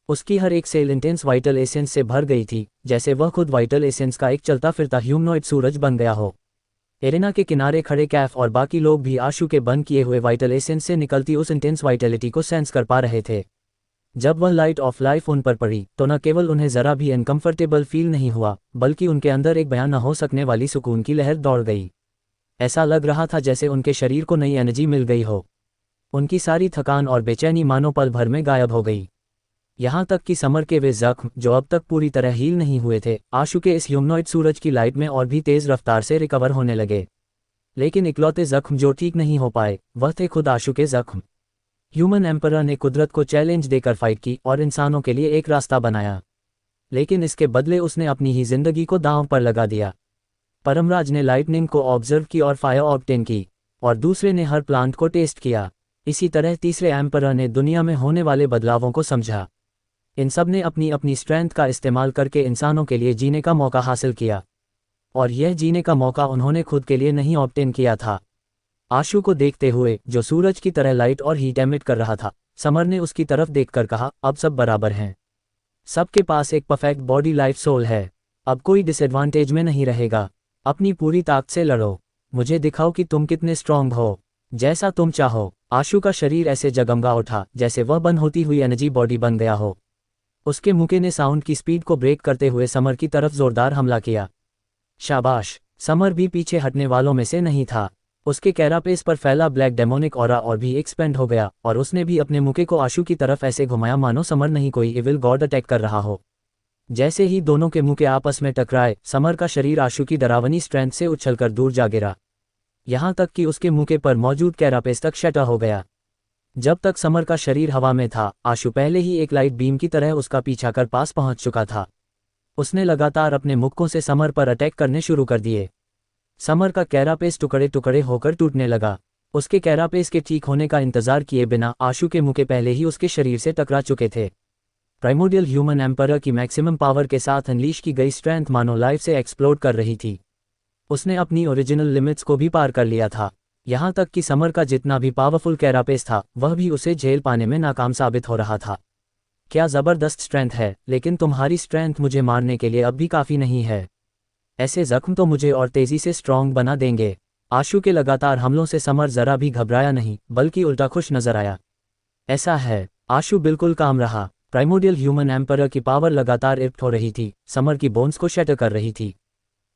उसकी हर एक सेल इंटेंस वाइटल एसेंस से भर गई थी, जैसे वह खुद वाइटल एसेंस का एक चलता फिरता ह्यूमनॉइड सूरज बन गया हो। एरेना के किनारे खड़े कैफ और बाकी लोग भी आशु के बंद किए हुए वाइटल एसेंस से निकलती उस इंटेंस वाइटलिटी को सेंस कर पा रहे थे। जब वह लाइट ऑफ लाइफ उन पर पड़ी तो न केवल उन्हें जरा भी अनकंफर्टेबल फील नहीं हुआ, बल्कि उनके अंदर एक बयान न हो सकने वाली सुकून की लहर दौड़ गई। ऐसा लग रहा था जैसे उनके शरीर को नई एनर्जी मिल गई हो। उनकी सारी थकान और बेचैनी मानो पल भर में गायब हो गई। यहाँ तक कि समर के वे जख्म जो अब तक पूरी तरह हील नहीं हुए थे, आशु के इस ह्यूमनॉइड सूरज की लाइट में और भी तेज रफ्तार से रिकवर होने लगे। लेकिन इकलौते जख्म जो ठीक नहीं हो पाए वह थे खुद आशु के जख्म। ह्यूमन एम्परर ने कुदरत को चैलेंज देकर फाइट की और इंसानों के लिए एक रास्ता बनाया, लेकिन इसके बदले उसने अपनी ही जिंदगी को दांव पर लगा दिया। परमराज ने लाइटनिंग को ऑब्जर्व की और फायर ऑब्टेन की, और दूसरे ने हर प्लांट को टेस्ट किया। इसी तरह तीसरे एम्परर ने दुनिया में होने वाले बदलावों को समझा। इन सब ने अपनी अपनी स्ट्रेंथ का इस्तेमाल करके इंसानों के लिए जीने का मौका हासिल किया, और यह जीने का मौका उन्होंने खुद के लिए नहीं ऑब्टेन किया था। आशु को देखते हुए, जो सूरज की तरह लाइट और हीट एमिट कर रहा था, समर ने उसकी तरफ देखकर कहा, अब सब बराबर हैं। सबके पास एक परफेक्ट बॉडी लाइफ सोल है। अब कोई डिसएडवांटेज में नहीं रहेगा। अपनी पूरी ताकत से लड़ो। मुझे दिखाओ कि तुम कितने स्ट्रांग हो। जैसा तुम चाहो। आशु का शरीर ऐसे जगमगा उठा जैसे वह बंद होती हुई एनर्जी बॉडी बन गया हो। उसके मुके ने साउंड की स्पीड को ब्रेक करते हुए समर की तरफ जोरदार हमला किया। शाबाश। समर भी पीछे हटने वालों में से नहीं था। उसके कैरापेस पर फैला ब्लैक डेमोनिक ऑरा और भी एक्सपेंड हो गया, और उसने भी अपने मुके को आशु की तरफ ऐसे घुमाया मानो समर नहीं कोई इविल गॉड अटैक कर रहा हो। जैसे ही दोनों के मुके आपस में टकराए, समर का शरीर आशु की डरावनी स्ट्रेंथ से उछलकर दूर जा गिरा, यहाँ तक कि उसके मुके पर मौजूद कैरापेस तक शटर हो गया। जब तक समर का शरीर हवा में था, आशु पहले ही एक लाइट बीम की तरह उसका पीछा कर पास पहुंच चुका था। उसने लगातार अपने मुक्कों से समर पर अटैक करने शुरू कर दिए। समर का कैरापेस टुकड़े टुकड़े होकर टूटने लगा। उसके कैरापेस के ठीक होने का इंतजार किए बिना आशु के मुके पहले ही उसके शरीर से टकरा चुके थे। प्राइमोडियल ह्यूमन एम्परर की मैक्सिमम पावर के साथ अनलीश की गई स्ट्रेंथ मानो लाइफ से एक्सप्लोड कर रही थी। उसने अपनी ओरिजिनल लिमिट्स को भी पार कर लिया था। यहाँ तक कि समर का जितना भी पावरफुल कैरापेस था, वह भी उसे झेल पाने में नाकाम साबित हो रहा था। क्या ज़बरदस्त स्ट्रेंथ है, लेकिन तुम्हारी स्ट्रेंथ मुझे मारने के लिए अब भी काफ़ी नहीं है। ऐसे जख्म तो मुझे और तेज़ी से स्ट्रॉन्ग बना देंगे। आशु के लगातार हमलों से समर ज़रा भी घबराया नहीं, बल्कि उल्टा खुश नजर आया। ऐसा है। आशु बिल्कुल काम रहा। प्राइमोडियल ह्यूमन एम्परर की पावर लगातार इर्प्ट हो रही थी, समर की बोन्स को शैटर कर रही थी।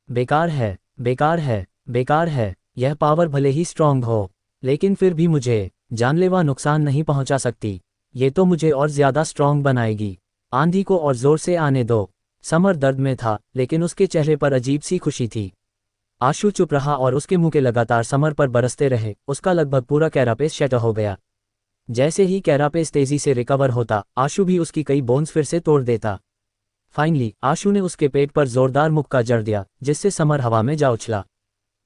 बेकार है, बेकार है, बेकार है। यह पावर भले ही स्ट्रॉन्ग हो, लेकिन फिर भी मुझे जानलेवा नुकसान नहीं पहुंचा सकती। ये तो मुझे और ज़्यादा स्ट्रॉन्ग बनाएगी। आंधी को और ज़ोर से आने दो। समर दर्द में था, लेकिन उसके चेहरे पर अजीब सी खुशी थी। आशु चुप रहा और उसके मुके लगातार समर पर बरसते रहे। उसका लगभग पूरा कैरापेस शैटर हो गया। जैसे ही कैरापेस तेजी से रिकवर होता, आशु भी उसकी कई बोन्स फिर से तोड़ देता। फाइनली आशु ने उसके पेट पर जोरदार मुक्का जड़ दिया, जिससे समर हवा में जा उछला।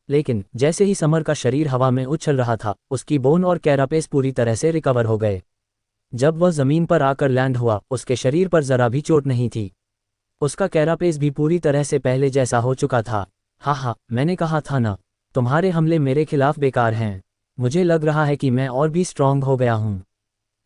लेकिन जैसे ही समर का शरीर हवा में उछल रहा था, उसकी बोन और कैरापेस पूरी तरह से रिकवर हो गए। जब वह जमीन पर आकर लैंड हुआ, उसके शरीर पर जरा भी चोट नहीं थी। उसका कैरापेस भी पूरी तरह से पहले जैसा हो चुका था। हाँ, मैंने कहा था ना, तुम्हारे हमले मेरे खिलाफ बेकार हैं। मुझे लग रहा है कि मैं और भी स्ट्रांग हो गया हूँ।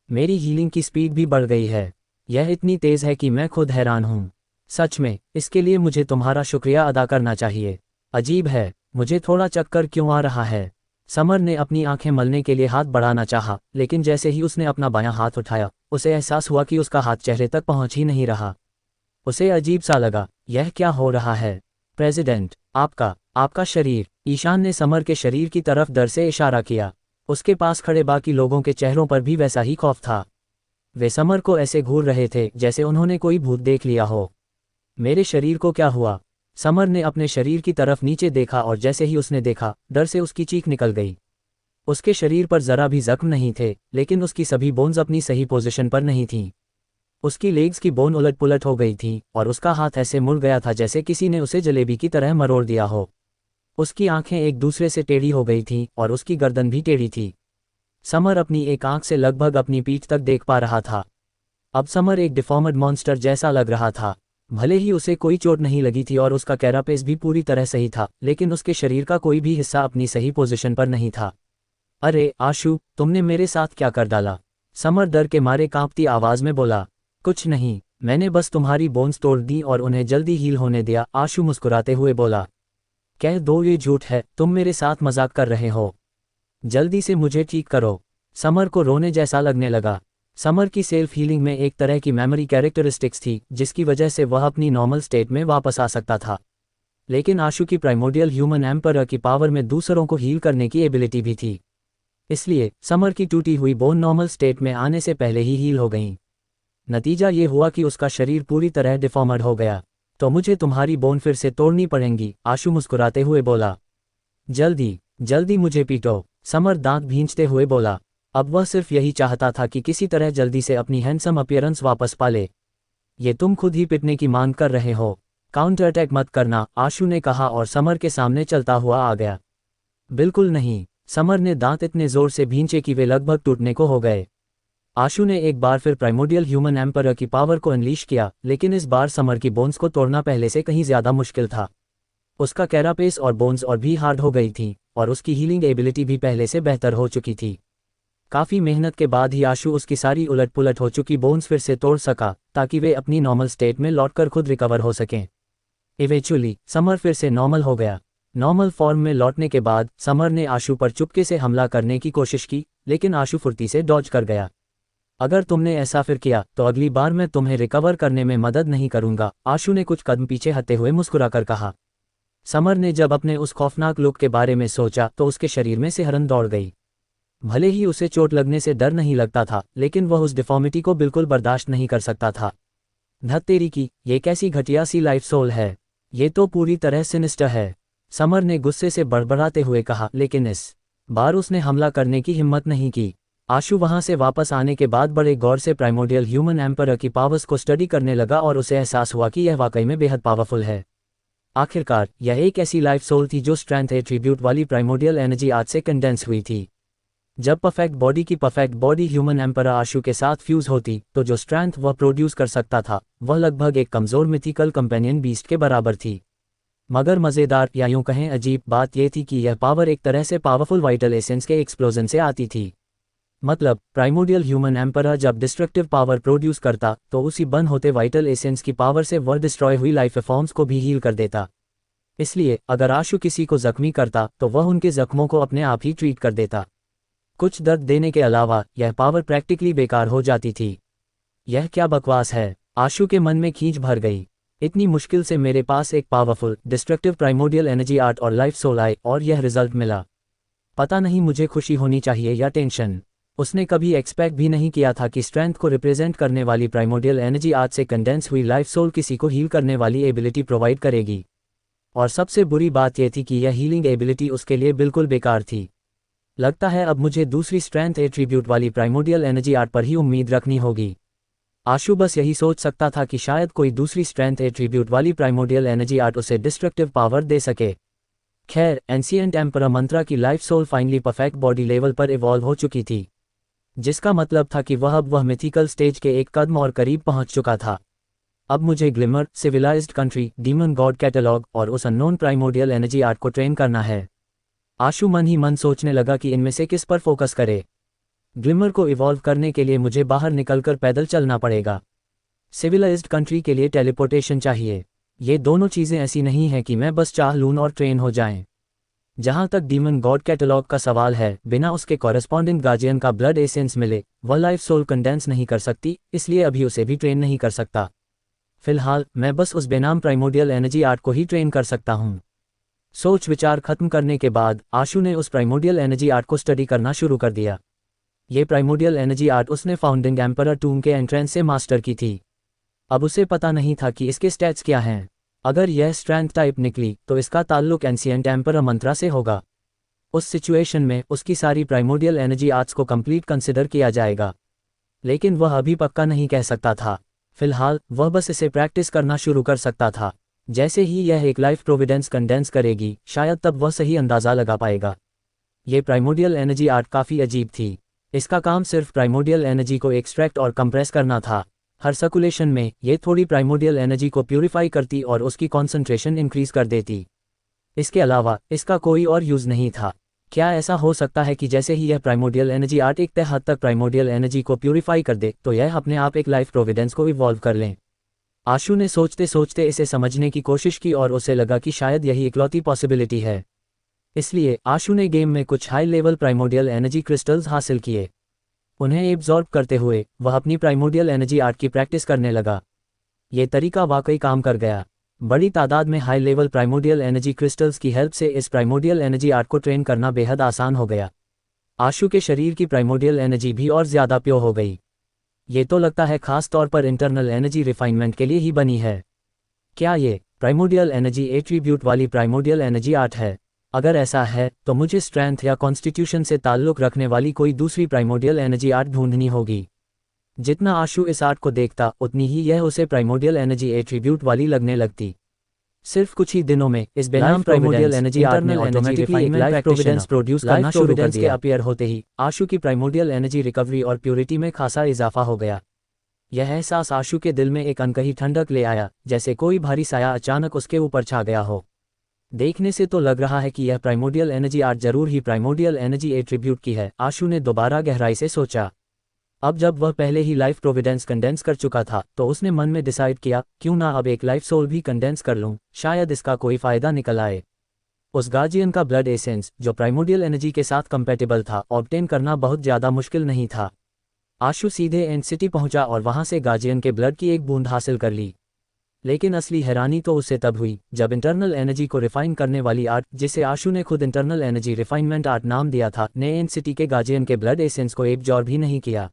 मेरी हीलिंग की स्पीड भी बढ़ गई है। यह इतनी तेज़ है कि मैं खुद हैरान हूँ। सच में, इसके लिए मुझे तुम्हारा शुक्रिया अदा करना चाहिए। अजीब है, मुझे थोड़ा चक्कर क्यों आ रहा है। समर ने अपनी आंखें मलने के लिए हाथ बढ़ाना चाहा, लेकिन जैसे ही उसने अपना बायां हाथ उठाया, उसे एहसास हुआ कि उसका हाथ चेहरे तक पहुंच ही नहीं रहा। उसे अजीब सा लगा, यह क्या हो रहा है? प्रेसिडेंट, आपका शरीर। ईशान ने समर के शरीर की तरफ डर से इशारा किया। उसके पास खड़े बाकी लोगों के चेहरों पर भी वैसा ही खौफ था। वे समर को ऐसे घूर रहे थे जैसे उन्होंने कोई भूत देख लिया हो। मेरे शरीर को क्या हुआ? समर ने अपने शरीर की तरफ नीचे देखा, और जैसे ही उसने देखा, डर से उसकी चीख निकल गई। उसके शरीर पर जरा भी जख्म नहीं थे, लेकिन उसकी सभी बोन्स अपनी सही पोजीशन पर नहीं थीं। उसकी लेग्स की बोन उलट पुलट हो गई थी, और उसका हाथ ऐसे मुड़ गया था जैसे किसी ने उसे जलेबी की तरह मरोड़ दिया हो। उसकी आंखें एक दूसरे से टेढ़ी हो गई थीं, और उसकी गर्दन भी टेढ़ी थी। समर अपनी एक आंख से लगभग अपनी पीठ तक देख पा रहा था। अब समर एक डिफॉर्म्ड मॉन्स्टर जैसा लग रहा था। भले ही उसे कोई चोट नहीं लगी थी और उसका कैरापेस भी पूरी तरह सही था, लेकिन उसके शरीर का कोई भी हिस्सा अपनी सही पोजीशन पर नहीं था। अरे आशु, तुमने मेरे साथ क्या कर डाला? समर डर के मारे कांपती आवाज में बोला। कुछ नहीं, मैंने बस तुम्हारी बोन्स तोड़ दी और उन्हें जल्दी हील होने दिया, आशु मुस्कुराते हुए बोला। कह दो ये झूठ है, तुम मेरे साथ मजाक कर रहे हो। जल्दी से मुझे ठीक करो। समर को रोने जैसा लगने लगा। समर की सेल्फ हीलिंग में एक तरह की मेमोरी कैरेक्टरिस्टिक्स थी, जिसकी वजह से वह अपनी नॉर्मल स्टेट में वापस आ सकता था। लेकिन आशु की प्राइमोडियल ह्यूमन एम्परर की पावर में दूसरों को हील करने की एबिलिटी भी थी। इसलिए समर की टूटी हुई बोन नॉर्मल स्टेट में आने से पहले ही हील हो गईं। नतीजा ये हुआ कि उसका शरीर पूरी तरह डिफॉर्मड हो गया। तो मुझे तुम्हारी बोन फिर से तोड़नी पड़ेंगी, आशु मुस्कुराते हुए बोला। जल्दी जल्दी मुझे पीटो, समर दांत भींचते हुए बोला। अब वह सिर्फ यही चाहता था कि किसी तरह जल्दी से अपनी हैंडसम अपीयरेंस वापस पाले। ये तुम खुद ही पिटने की मांग कर रहे हो। काउंटर अटैक मत करना, आशु ने कहा और समर के सामने चलता हुआ आ गया। बिल्कुल नहीं, समर ने दांत इतने जोर से भींचे कि वे लगभग टूटने को हो गए। आशु ने एक बार फिर प्राइमोडियल ह्यूमन एम्परर की पावर को अनलीश किया, लेकिन इस बार समर की बोन्स को तोड़ना पहले से कहीं ज्यादा मुश्किल था। उसका कैरापेस और बोन्स और भी हार्ड हो गई थी, और उसकी हीलिंग एबिलिटी भी पहले से बेहतर हो चुकी थी। काफ़ी मेहनत के बाद ही आशु उसकी सारी उलट पुलट हो चुकी बोन्स फिर से तोड़ सका, ताकि वे अपनी नॉर्मल स्टेट में लौटकर खुद रिकवर हो सकें। इवेंचुअली समर फिर से नॉर्मल हो गया। नॉर्मल फॉर्म में लौटने के बाद समर ने आशु पर चुपके से हमला करने की कोशिश की, लेकिन आशु फुर्ती से डॉज कर गया। अगर तुमने ऐसा फिर किया तो अगली बार मैं तुम्हें रिकवर करने में मदद नहीं करूंगा, आशु ने कुछ कदम पीछे हटते हुए मुस्कुराकर कहा। समर ने जब अपने उस खौफनाक लुक के बारे में सोचा तो उसके शरीर में सिहरन दौड़ गई। भले ही उसे चोट लगने से डर नहीं लगता था, लेकिन वह उस डिफॉर्मिटी को बिल्कुल बर्दाश्त नहीं कर सकता था। धत्तेरी की, ये कैसी घटिया सी लाइफ सोल है, ये तो पूरी तरह सिनिस्टर है, समर ने गुस्से से बड़बड़ाते हुए कहा, लेकिन इस बार उसने हमला करने की हिम्मत नहीं की। आशु वहां से वापस आने के बाद बड़े गौर से प्राइमोडियल ह्यूमन एम्परर की पावर्स को स्टडी करने लगा और उसे एहसास हुआ कि यह वाकई में बेहद पावरफुल है। आखिरकार यह एक ऐसी लाइफ सोल थी जो स्ट्रेंथ एट्रीब्यूट वाली प्राइमोडियल एनर्जी आज से कंडेंस हुई थी। जब परफेक्ट बॉडी की परफेक्ट बॉडी ह्यूमन एम्परर आशु के साथ फ्यूज होती तो जो स्ट्रेंथ वह प्रोड्यूस कर सकता था वह लगभग एक कमज़ोर मिथिकल कंपेनियन बीस्ट के बराबर थी। मगर मज़ेदार या यूं कहें अजीब बात यह थी कि यह पावर एक तरह से पावरफुल वाइटल एसेंस के एक्सप्लोजन से आती थी। मतलब प्राइमोडियल ह्यूमन एम्परर जब डिस्ट्रक्टिव पावर प्रोड्यूस करता तो उसी बंद होते वाइटल एसेंस की पावर से वह डिस्ट्रॉय हुई लाइफ फॉर्म्स को भी हील कर देता। इसलिए अगर आशु किसी को जख्मी करता तो वह उनके जख्मों को अपने आप ही ट्रीट कर देता। कुछ दर्द देने के अलावा यह पावर प्रैक्टिकली बेकार हो जाती थी। यह क्या बकवास है, आशु के मन में खींच भर गई। इतनी मुश्किल से मेरे पास एक powerful destructive primordial energy art और लाइफ सोल आई और यह रिजल्ट मिला। पता नहीं मुझे खुशी होनी चाहिए या टेंशन। उसने कभी एक्सपेक्ट भी नहीं किया था कि स्ट्रेंथ को रिप्रेजेंट करने वाली प्राइमोडियल एनर्जी आर्ट से कंडेंस हुई लाइफ सोल किसी को हील करने वाली एबिलिटी प्रोवाइड करेगी। और सबसे बुरी बात यह थी कि यह हीलिंग एबिलिटी उसके लिए बिल्कुल बेकार थी। लगता है अब मुझे दूसरी स्ट्रेंथ एट्रीब्यूट वाली प्राइमोडियल एनर्जी आर्ट पर ही उम्मीद रखनी होगी। आशु बस यही सोच सकता था कि शायद कोई दूसरी स्ट्रेंथ एट्रीब्यूट वाली प्राइमोडियल एनर्जी आर्ट उसे डिस्ट्रक्टिव पावर दे सके। खैर, एंशिएंट एम्परर मंत्रा की life soul finally perfect body level पर इवॉल्व हो चुकी थी, जिसका मतलब था कि वह मिथिकल स्टेज के एक कदम और करीब पहुंच चुका था। अब मुझे glimmer, civilized country, demon god catalogue और उस अननोन प्राइमोडियल एनर्जी आर्ट को ट्रेन करना है। आशु मन ही मन सोचने लगा कि इनमें से किस पर फोकस करे। ग्लिमर को इवॉल्व करने के लिए मुझे बाहर निकलकर पैदल चलना पड़ेगा। सिविलाइज्ड कंट्री के लिए टेलीपोर्टेशन चाहिए। ये दोनों चीज़ें ऐसी नहीं हैं कि मैं बस चाह लूँ और ट्रेन हो जाएं। जहाँ तक डीमन गॉड कैटलॉग का सवाल है, बिना उसके कॉरेस्पॉन्डिंग गार्जियन का ब्लड एसेंस मिले वह लाइफ सोल कंडेंस नहीं कर सकती, इसलिए अभी उसे भी ट्रेन नहीं कर सकता। फिलहाल मैं बस उस बेनाम प्राइमोडियल एनर्जी आर्ट को ही ट्रेन कर सकता हूँ। सोच विचार खत्म करने के बाद आशु ने उस प्राइमोडियल एनर्जी आर्ट को स्टडी करना शुरू कर दिया। ये प्राइमोडियल एनर्जी आर्ट उसने फाउंडिंग एम्परर टूम के एंट्रेंस से मास्टर की थी। अब उसे पता नहीं था कि इसके स्टैट्स क्या हैं। अगर यह स्ट्रेंथ टाइप निकली तो इसका ताल्लुक एंशिएंट एम्परर मंत्रा से होगा। उस सिचुएशन में उसकी सारी प्राइमोडियल एनर्जी आर्ट्स को कंप्लीट कंसिडर किया जाएगा, लेकिन वह अभी पक्का नहीं कह सकता था। फिलहाल वह बस इसे प्रैक्टिस करना शुरू कर सकता था। जैसे ही यह एक लाइफ प्रोविडेंस कंडेंस करेगी, शायद तब वह सही अंदाज़ा लगा पाएगा। ये प्राइमोडियल एनर्जी आर्ट काफ़ी अजीब थी। इसका काम सिर्फ प्राइमोडियल एनर्जी को एक्सट्रैक्ट और कंप्रेस करना था। हर सर्कुलेशन में ये थोड़ी प्राइमोडियल एनर्जी को प्यूरिफाई करती और उसकी कॉन्सेंट्रेशन इंक्रीज कर देती। इसके अलावा इसका कोई और यूज़ नहीं था। क्या ऐसा हो सकता है कि जैसे ही यह प्राइमोडियल एनर्जी आर्ट एक तय हद तक प्राइमोडियल एनर्जी को प्यूरिफाई कर दे तो यह अपने आप एक लाइफ प्रोविडेंस को इवॉल्व कर लें? आशु ने सोचते सोचते इसे समझने की कोशिश की और उसे लगा कि शायद यही इकलौती पॉसिबिलिटी है। इसलिए आशु ने गेम में कुछ high level primordial energy crystals हासिल किए। उन्हें एब्जॉर्ब करते हुए वह अपनी प्राइमोडियल एनर्जी आर्ट की प्रैक्टिस करने लगा। ये तरीका वाकई काम कर गया। बड़ी तादाद में high level primordial energy crystals की हेल्प से इस प्राइमोडियल एनर्जी आर्ट को ट्रेन करना बेहद आसान हो गया। आशु के शरीर की प्राइमोडियल एनर्जी भी और ज़्यादा प्योर हो गई। ये तो लगता है खास तौर पर इंटरनल एनर्जी रिफाइनमेंट के लिए ही बनी है। क्या ये प्राइमोडियल एनर्जी एट्रीब्यूट वाली प्राइमोडियल एनर्जी आर्ट है? अगर ऐसा है तो मुझे स्ट्रेंथ या कॉन्स्टिट्यूशन से ताल्लुक़ रखने वाली कोई दूसरी प्राइमोडियल एनर्जी आर्ट ढूंढनी होगी। जितना आशु इस आर्ट को देखता उतनी ही यह उसे प्राइमोडियल एनर्जी एट्रीब्यूट वाली लगने लगती। सिर्फ कुछ ही दिनों में इस बेनाम प्राइमोडियल एनर्जी आर्ट ने ऑटोमेटिकली एक लाइफ प्रोविडेंस प्रोड्यूस करना शुरू कर दिया। अपीयर होते ही आशु की प्राइमोडियल एनर्जी रिकवरी और प्योरिटी में खासा इजाफा हो गया। यह एहसास आशु के दिल में एक अनकही ठंडक ले आया, जैसे कोई भारी साया अचानक उसके ऊपर छा गया हो। देखने से तो लग रहा है कि यह प्राइमोडियल एनर्जी आर्ट जरूर ही प्राइमोडियल एनर्जी एट्रीब्यूट की है, आशु ने दोबारा गहराई से सोचा। अब जब वह पहले ही लाइफ प्रोविडेंस कंडेंस कर चुका था, तो उसने मन में डिसाइड किया, क्यों ना अब एक लाइफ सोल भी कंडेंस कर लूं, शायद इसका कोई फायदा निकल आए। उस गार्जियन का ब्लड एसेंस, जो प्राइमोडियल एनर्जी के साथ कंपैटिबल था, ऑब्टेन करना बहुत ज़्यादा मुश्किल नहीं था। आशु सीधे एंड सिटी पहुंचा और वहां से गार्जियन के ब्लड की एक बूंद हासिल कर ली। लेकिन असली हैरानी तो उसे तब हुई जब इंटरनल एनर्जी को रिफाइन करने वाली आर्ट, जिसे आशु ने खुद इंटरनल एनर्जी रिफाइनमेंट आर्ट नाम दिया था, ने एंड सिटी के गार्जियन के ब्लड एसेंस को एब्जॉर्ब भी नहीं किया।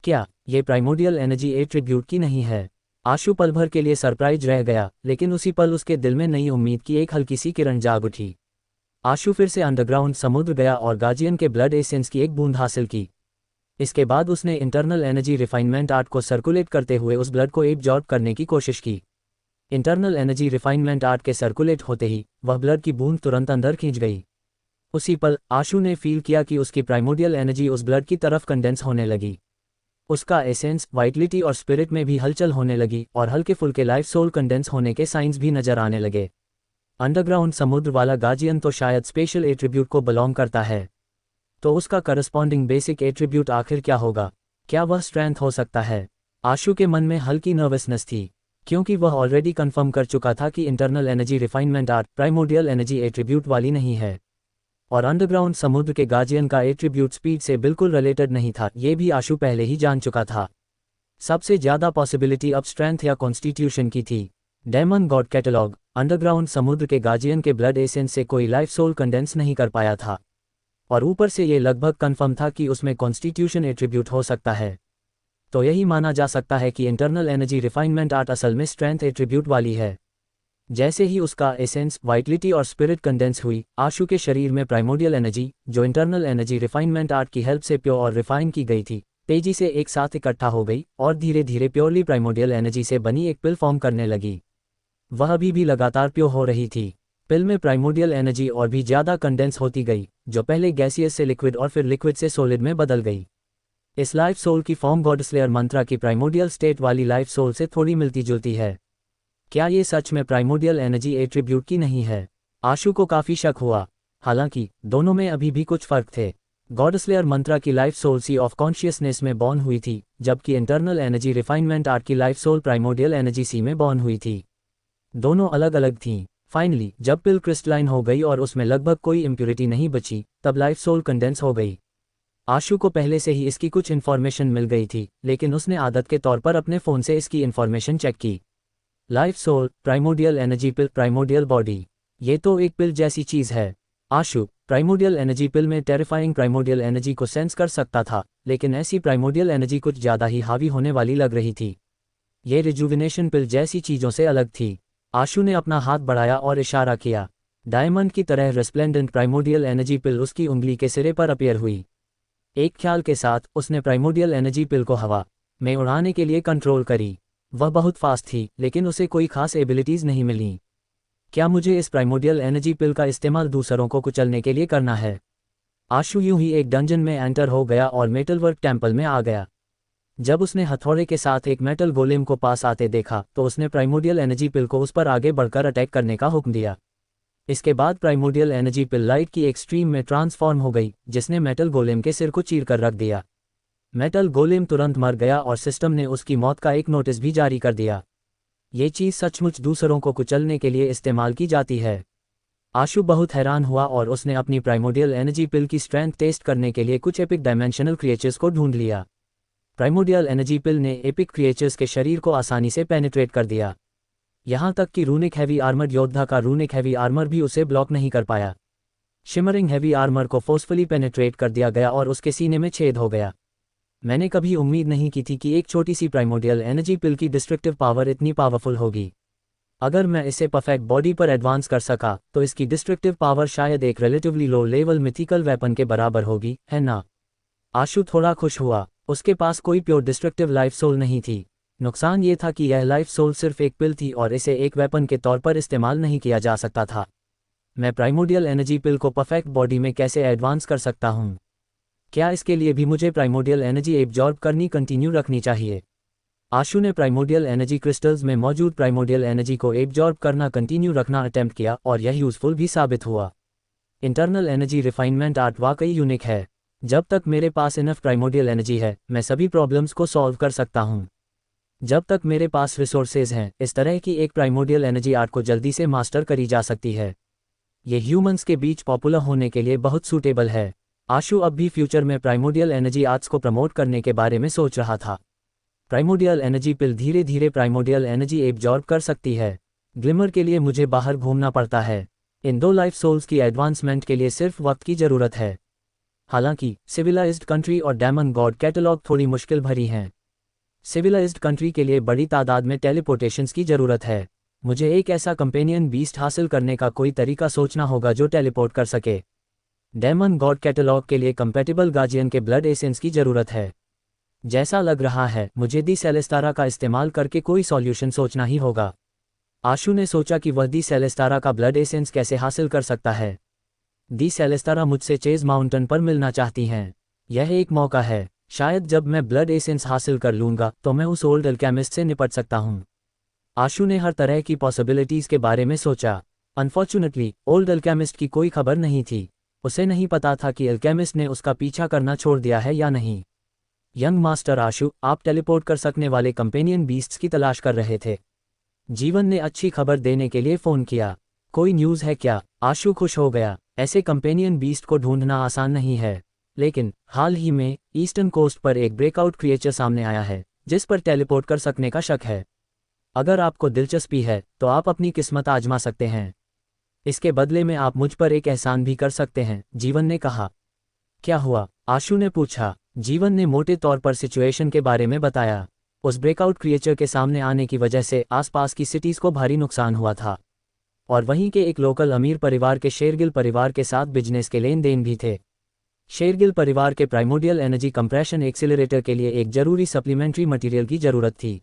क्या ये प्राइमोडियल एनर्जी एट्रीब्यूट की नहीं है? आशु पल भर के लिए सरप्राइज रह गया, लेकिन उसी पल उसके दिल में नई उम्मीद की एक हल्की सी किरण जाग उठी। आशु फिर से अंडरग्राउंड समुद्र गया और गार्जियन के ब्लड एसेंस की एक बूंद हासिल की। इसके बाद उसने इंटरनल एनर्जी रिफाइनमेंट आर्ट को सर्कुलेट करते हुए उस ब्लड को एब्जॉर्ब करने की कोशिश की। इंटरनल एनर्जी रिफाइनमेंट आर्ट के सर्कुलेट होते ही वह ब्लड की बूंद तुरंत अंदर खींच गई। उसी पल आशु ने फील किया कि उसकी प्राइमोडियल एनर्जी उस ब्लड की तरफ कंडेंस होने लगी। उसका एसेंस, वाइटलिटी और स्पिरिट में भी हलचल होने लगी और हल्के फुल्के लाइफ सोल कंडेंस होने के साइंस भी नजर आने लगे। अंडरग्राउंड समुद्र वाला गार्जियन तो शायद स्पेशल एट्रीब्यूट को बिलोंग करता है, तो उसका करस्पॉन्डिंग बेसिक एट्रीब्यूट आखिर क्या होगा? क्या वह स्ट्रेंथ हो सकता है? आशु के मन में हल्की नर्वसनेस थी, क्योंकि वह ऑलरेडी कंफर्म कर चुका था कि internal energy refinement art primordial energy attribute वाली नहीं है, और अंडरग्राउंड समुद्र के गार्जियन का एट्रीब्यूट स्पीड से बिल्कुल रिलेटेड नहीं था, ये भी आशु पहले ही जान चुका था। सबसे ज़्यादा पॉसिबिलिटी अब स्ट्रेंथ या कॉन्स्टिट्यूशन की थी। डेमन गॉड कैटलॉग, अंडरग्राउंड समुद्र के गार्जियन के ब्लड एसेंस से कोई लाइफ सोल कंडेंस नहीं कर पाया था, और ऊपर से ये लगभग कंफर्म था कि उसमें कॉन्स्टिट्यूशन एट्रीब्यूट हो सकता है। तो यही माना जा सकता है कि इंटरनल एनर्जी रिफाइनमेंट आर्ट असल में स्ट्रेंथ एट्रीब्यूट वाली है। जैसे ही उसका एसेंस, वाइटलिटी और स्पिरिट कंडेंस हुई, आशु के शरीर में प्राइमोडियल एनर्जी, जो इंटरनल एनर्जी रिफाइनमेंट आर्ट की हेल्प से प्योर और रिफाइन की गई थी, तेजी से एक साथ इकट्ठा हो गई और धीरे धीरे प्योरली प्राइमोडियल एनर्जी से बनी एक पिल फॉर्म करने लगी। वह अभी भी लगातार प्योर हो रही थी। पिल में प्राइमोडियल एनर्जी और भी ज़्यादा कंडेंस होती गई, जो पहले गैसियस से लिक्विड और फिर लिक्विड से सॉलिड में बदल गई। इस लाइफ सोल की फॉर्म गॉडस्लेयर मंत्रा की प्राइमोडियल स्टेट वाली लाइफ सोल से थोड़ी मिलती जुलती है। क्या ये सच में प्राइमोडियल एनर्जी एट्रीब्यूट की नहीं है? आशु को काफ़ी शक हुआ। हालांकि दोनों में अभी भी कुछ फर्क थे। गॉडस्लेयर मंत्रा की life soul sea of consciousness में बॉर्न हुई थी, जबकि इंटरनल एनर्जी रिफाइनमेंट आर्ट की life soul primordial energy sea में बॉर्न हुई थी। दोनों अलग अलग थीं। फाइनली जब पिल क्रिस्टलाइन हो गई और उसमें लगभग कोई इम्प्योरिटी नहीं बची, तब लाइफ सोल कंडेंस हो गई। आशु को पहले से ही इसकी कुछ इन्फॉर्मेशन मिल गई थी, लेकिन उसने आदत के तौर पर अपने फ़ोन से इसकी इन्फॉर्मेशन चेक की। लाइफ सोल, प्राइमोडियल एनर्जी पिल, प्राइमोडियल बॉडी, ये तो एक पिल जैसी चीज़ है। आशु प्राइमोडियल एनर्जी पिल में टेरिफाइंग प्राइमोडियल एनर्जी को सेंस कर सकता था, लेकिन ऐसी प्राइमोडियल एनर्जी कुछ ज़्यादा ही हावी होने वाली लग रही थी। ये रिजुविनेशन पिल जैसी चीज़ों से अलग थी। आशु ने अपना हाथ बढ़ाया और इशारा किया। डायमंड की तरह रिस्प्लेंडेंट प्राइमोडियल एनर्जी पिल उसकी उंगली के सिरे पर अपीयर हुई। एक ख्याल के साथ उसने प्राइमोडियल एनर्जी पिल को हवा में उड़ाने के लिए कंट्रोल करी। वह बहुत फास्ट थी, लेकिन उसे कोई खास एबिलिटीज़ नहीं मिलीं। क्या मुझे इस प्राइमोडियल एनर्जी पिल का इस्तेमाल दूसरों को कुचलने के लिए करना है? आशु यूं ही एक डंजन में एंटर हो गया और मेटल वर्क टेम्पल में आ गया। जब उसने हथौड़े के साथ एक मेटल गोलेम को पास आते देखा, तो उसने प्राइमोडियल एनर्जी पिल को उस पर आगे बढ़कर अटैक करने का हुक्म दिया। इसके बाद प्राइमोडियल एनर्जी पिल लाइट की एक स्ट्रीम में ट्रांसफॉर्म हो गई, जिसने मेटल गोलेम के सिर को चीर कर रख दिया। मेटल गोलेम तुरंत मर गया और सिस्टम ने उसकी मौत का एक नोटिस भी जारी कर दिया। ये चीज़ सचमुच दूसरों को कुचलने के लिए इस्तेमाल की जाती है। आशु बहुत हैरान हुआ और उसने अपनी प्राइमोडियल एनर्जी पिल की स्ट्रेंथ टेस्ट करने के लिए कुछ एपिक डायमेंशनल क्रिएचर्स को ढूंढ लिया। प्राइमोडियल एनर्जी पिल ने एपिक क्रिएचर्स के शरीर को आसानी से पेनिट्रेट कर दिया। यहाँ तक कि रूनिक हैवी आर्मर्ड योद्धा का रूनिक हैवी आर्मर भी उसे ब्लॉक नहीं कर पाया। शिमरिंग हैवी आर्मर को फोर्सफुली पेनिट्रेट कर दिया गया और उसके सीने में छेद हो गया। मैंने कभी उम्मीद नहीं की थी कि एक छोटी सी प्राइमोडियल एनर्जी पिल की डिस्ट्रक्टिव पावर इतनी पावरफुल होगी। अगर मैं इसे परफेक्ट बॉडी पर एडवांस कर सका, तो इसकी डिस्ट्रक्टिव पावर शायद एक relatively low level mythical weapon के बराबर होगी, है ना? आशु थोड़ा खुश हुआ। उसके पास कोई प्योर डिस्ट्रक्टिव लाइफ सोल नहीं थी, नुकसान ये था कि यह लाइफ सोल सिर्फ एक पिल थी और इसे एक वेपन के तौर पर इस्तेमाल नहीं किया जा सकता था। मैं प्राइमोडियल एनर्जी पिल को परफेक्ट बॉडी में कैसे एडवांस कर सकता हूँ? क्या इसके लिए भी मुझे प्राइमोडियल एनर्जी एब्जॉर्ब करनी कंटिन्यू रखनी चाहिए? आशु ने प्राइमोडियल एनर्जी क्रिस्टल्स में मौजूद प्राइमोडियल एनर्जी को एब्जॉर्ब करना कंटिन्यू रखना अटेम्प्ट किया और यह यूजफुल भी साबित हुआ। इंटरनल एनर्जी रिफाइनमेंट आर्ट वाकई यूनिक है। जब तक मेरे पास इनफ प्राइमोडियल एनर्जी है, मैं सभी प्रॉब्लम्स को सॉल्व कर सकता हूँ। जब तक मेरे पास रिसोर्सेज हैं, इस तरह की एक प्राइमोडियल एनर्जी आर्ट को जल्दी से मास्टर करी जा सकती है। ये ह्यूमंस के बीच पॉपुलर होने के लिए बहुत सूटेबल है। आशु अब भी फ्यूचर में प्राइमोडियल एनर्जी आर्ट्स को प्रमोट करने के बारे में सोच रहा था। प्राइमोडियल एनर्जी पिल धीरे धीरे प्राइमोडियल एनर्जी एब्जॉर्ब कर सकती है। ग्लिमर के लिए मुझे बाहर घूमना पड़ता है। इन 2 लाइफ सोल्स की एडवांसमेंट के लिए सिर्फ वक्त की ज़रूरत है। हालांकि सिविलाइज्ड कंट्री और डेमन गॉड कैटलॉग थोड़ी मुश्किल भरी हैं। सिविलाइज्ड कंट्री के लिए बड़ी तादाद में टेलीपोर्टेशंस की ज़रूरत है। मुझे एक ऐसा कंपेनियन बीस्ट हासिल करने का कोई तरीका सोचना होगा जो टेलीपोर्ट कर सके। डेमन गॉड कैटलॉग के लिए कंपैटिबल गार्जियन के ब्लड एसेंस की ज़रूरत है। जैसा लग रहा है मुझे दी सेलेस्तारा का इस्तेमाल करके कोई सॉल्यूशन सोचना ही होगा। आशु ने सोचा कि वह दी सेलेस्तारा का ब्लड एसेंस कैसे हासिल कर सकता है। दी सेलेस्तारा मुझसे चेज माउंटेन पर मिलना चाहती हैं। यह एक मौका है। शायद जब मैं ब्लड एसेंस हासिल कर लूँगा तो मैं उस ओल्ड अल्केमिस्ट से निपट सकता हूँ। आशु ने हर तरह की पॉसिबिलिटीज़ के बारे में सोचा। अनफॉर्चुनेटली ओल्ड अल्केमिस्ट की कोई खबर नहीं थी। उसे नहीं पता था कि अल्केमिस्ट ने उसका पीछा करना छोड़ दिया है या नहीं। यंग मास्टर आशु, आप टेलीपोर्ट कर सकने वाले कंपेनियन बीस्ट्स की तलाश कर रहे थे। जीवन ने अच्छी खबर देने के लिए फ़ोन किया। कोई न्यूज़ है क्या? आशु खुश हो गया। ऐसे कंपेनियन बीस्ट को ढूंढना आसान नहीं है, लेकिन हाल ही में ईस्टर्न कोस्ट पर एक ब्रेकआउट क्रिएचर सामने आया है जिस पर टेलीपोर्ट कर सकने का शक है। अगर आपको दिलचस्पी है तो आप अपनी किस्मत आजमा सकते हैं। इसके बदले में आप मुझ पर एक एहसान भी कर सकते हैं, जीवन ने कहा। क्या हुआ? आशु ने पूछा। जीवन ने मोटे तौर पर सिचुएशन के बारे में बताया। उस ब्रेकआउट क्रिएचर के सामने आने की वजह से आसपास की सिटीज़ को भारी नुकसान हुआ था और वहीं के एक लोकल अमीर परिवार के शेरगिल परिवार के साथ बिजनेस के लेन देन भी थे। शेरगिल परिवार के प्राइमोडियल एनर्जी कंप्रेशन एक्सीलरेटर के लिए एक जरूरी सप्लीमेंट्री मटेरियल की ज़रूरत थी।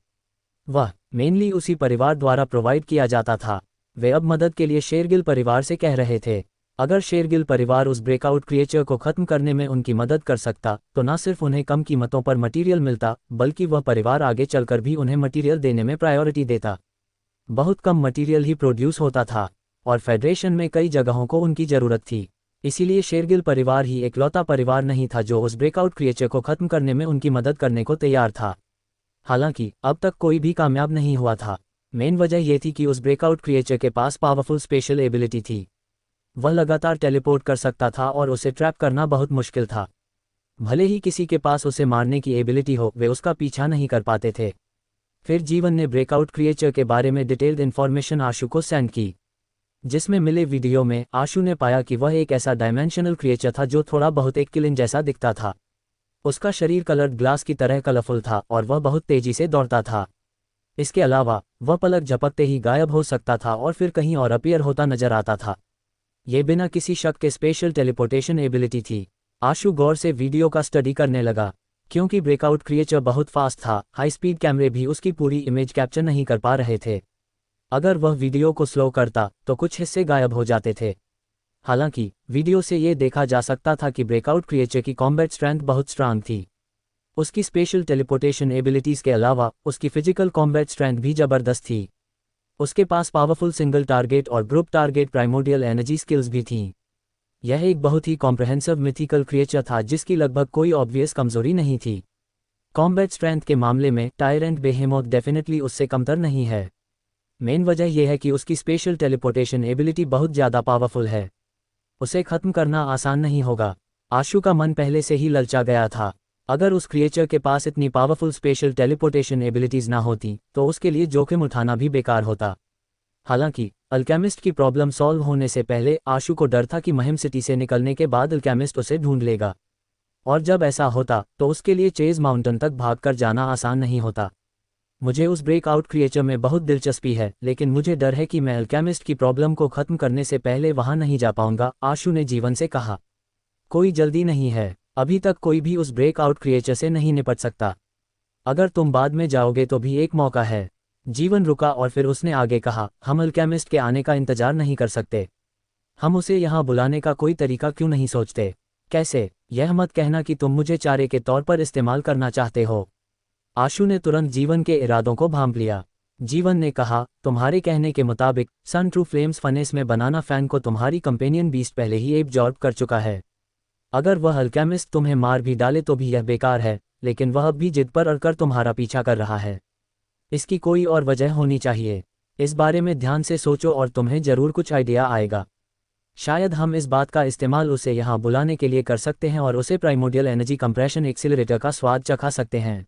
वह मेनली उसी परिवार द्वारा प्रोवाइड किया जाता था। वे अब मदद के लिए शेरगिल परिवार से कह रहे थे। अगर शेरगिल परिवार उस ब्रेकआउट क्रिएचर को ख़त्म करने में उनकी मदद कर सकता तो न सिर्फ उन्हें कम कीमतों पर मटेरियल मिलता, बल्कि वह परिवार आगे चलकर भी उन्हें मटेरियल देने में प्रायोरिटी देता। बहुत कम मटेरियल ही प्रोड्यूस होता था और फेडरेशन में कई जगहों को उनकी ज़रूरत थी। इसीलिए शेरगिल परिवार ही एकलौता परिवार नहीं था जो उस ब्रेकआउट क्रिएचर को ख़त्म करने में उनकी मदद करने को तैयार था। हालांकि अब तक कोई भी कामयाब नहीं हुआ था। मेन वजह यह थी कि उस ब्रेकआउट क्रिएचर के पास पावरफुल स्पेशल एबिलिटी थी। वह लगातार टेलीपोर्ट कर सकता था और उसे ट्रैप करना बहुत मुश्किल था। भले ही किसी के पास उसे मारने की एबिलिटी हो, वे उसका पीछा नहीं कर पाते थे। फिर जीवन ने ब्रेकआउट क्रिएचर के बारे में डिटेल्ड इन्फॉर्मेशन आशु को सेंड की, जिसमें मिले वीडियो में आशु ने पाया कि वह एक ऐसा डायमेंशनल क्रिएचर था जो थोड़ा बहुत एक किलिन जैसा दिखता था। उसका शरीर कलर्ड ग्लास की तरह कलरफुल था और वह बहुत तेजी से दौड़ता था। इसके अलावा वह पलक झपकते ही गायब हो सकता था और फिर कहीं और अपीयर होता नजर आता था। ये बिना किसी शक के स्पेशल टेलीपोर्टेशन एबिलिटी थी। आशु गौर से वीडियो का स्टडी करने लगा। क्योंकि ब्रेकआउट क्रिएचर बहुत फास्ट था, हाई स्पीड कैमरे भी उसकी पूरी इमेज कैप्चर नहीं कर पा रहे थे। अगर वह वीडियो को स्लो करता तो कुछ हिस्से गायब हो जाते थे। हालांकि वीडियो से ये देखा जा सकता था कि ब्रेकआउट क्रिएचर की कॉम्बैट स्ट्रेंथ बहुत स्ट्रांग थी। उसकी स्पेशल टेलीपोर्टेशन एबिलिटीज़ के अलावा उसकी फिजिकल कॉम्बैट स्ट्रेंथ भी ज़बरदस्त थी। उसके पास पावरफुल सिंगल टारगेट और group target primordial energy skills भी थीं। यह एक बहुत ही कॉम्प्रहेंसिव मिथिकल क्रिएचर था जिसकी लगभग कोई ऑब्वियस कमजोरी नहीं थी। कॉम्बैट स्ट्रेंथ के मामले में टायरेंट बेहेमोथ डेफिनेटली उससे कमतर नहीं है। मेन वजह यह है कि उसकी स्पेशल टेलीपोर्टेशन एबिलिटी बहुत ज़्यादा पावरफुल है। उसे ख़त्म करना आसान नहीं होगा। आशु का मन पहले से ही ललचा गया था। अगर उस क्रिएचर के पास इतनी पावरफुल स्पेशल टेलीपोर्टेशन एबिलिटीज़ ना होती तो उसके लिए जोखिम उठाना भी बेकार होता। हालांकि अल्केमिस्ट की प्रॉब्लम सॉल्व होने से पहले आशु को डर था कि महिम सिटी से निकलने के बाद अल्केमिस्ट उसे ढूंढ लेगा, और जब ऐसा होता तो उसके लिए चेज माउंटेन तक भागकर जाना आसान नहीं होता। मुझे उस ब्रेकआउट क्रिएचर में बहुत दिलचस्पी है, लेकिन मुझे डर है कि मैं अल्केमिस्ट की प्रॉब्लम को ख़त्म करने से पहले वहां नहीं जा पाऊंगा, आशु ने जीवन से कहा। कोई जल्दी नहीं है, अभी तक कोई भी उस ब्रेकआउट क्रिएचर से नहीं निपट सकता। अगर तुम बाद में जाओगे तो भी एक मौका है। जीवन रुका और फिर उसने आगे कहा, हम अल्केमिस्ट के आने का इंतजार नहीं कर सकते। हम उसे यहाँ बुलाने का कोई तरीका क्यों नहीं सोचते? कैसे? यह मत कहना कि तुम मुझे चारे के तौर पर इस्तेमाल करना चाहते हो। आशु ने तुरंत जीवन के इरादों को भांप लिया। जीवन ने कहा, तुम्हारे कहने के मुताबिक सन ट्रू फ्लेम्स फनेस में बनाना फैन को तुम्हारी कंपेनियन बीस्ट पहले ही एब्जॉर्ब कर चुका है। अगर वह अल्केमिस्ट तुम्हें मार भी डाले तो भी यह बेकार है, लेकिन वह अब भी जिद पर अड़कर तुम्हारा पीछा कर रहा है। इसकी कोई और वजह होनी चाहिए। इस बारे में ध्यान से सोचो और तुम्हें जरूर कुछ आइडिया आएगा। शायद हम इस बात का इस्तेमाल उसे यहाँ बुलाने के लिए कर सकते हैं और उसे प्राइमोडियल एनर्जी कंप्रेशन एक्सीलरेटर का स्वाद चखा सकते हैं।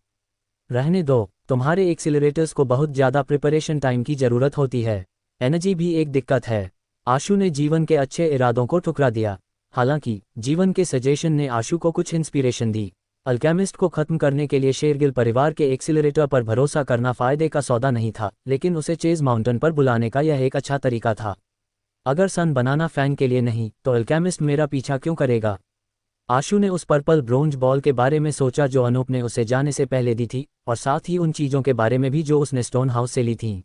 रहने दो, तुम्हारे एक्सीलरेटर्स को बहुत ज़्यादा प्रिपरेशन टाइम की ज़रूरत होती है। एनर्जी भी एक दिक्कत है। आशु ने जीवन के अच्छे इरादों को ठुकरा दिया। हालांकि जीवन के सजेशन ने आशु को कुछ इंस्पिरेशन दी। अल्केमिस्ट को खत्म करने के लिए शेरगिल परिवार के एक्सीलरेटर पर भरोसा करना फ़ायदे का सौदा नहीं था, लेकिन उसे चेज माउंटेन पर बुलाने का यह एक अच्छा तरीका था। अगर सन बनाना फैन के लिए नहीं तो अल्केमिस्ट मेरा पीछा क्यों करेगा? आशु ने उस पर्पल ब्रोंज बॉल के बारे में सोचा जो अनूप ने उसे जाने से पहले दी थी, और साथ ही उन चीज़ों के बारे में भी जो उसने स्टोन हाउस से ली थीं।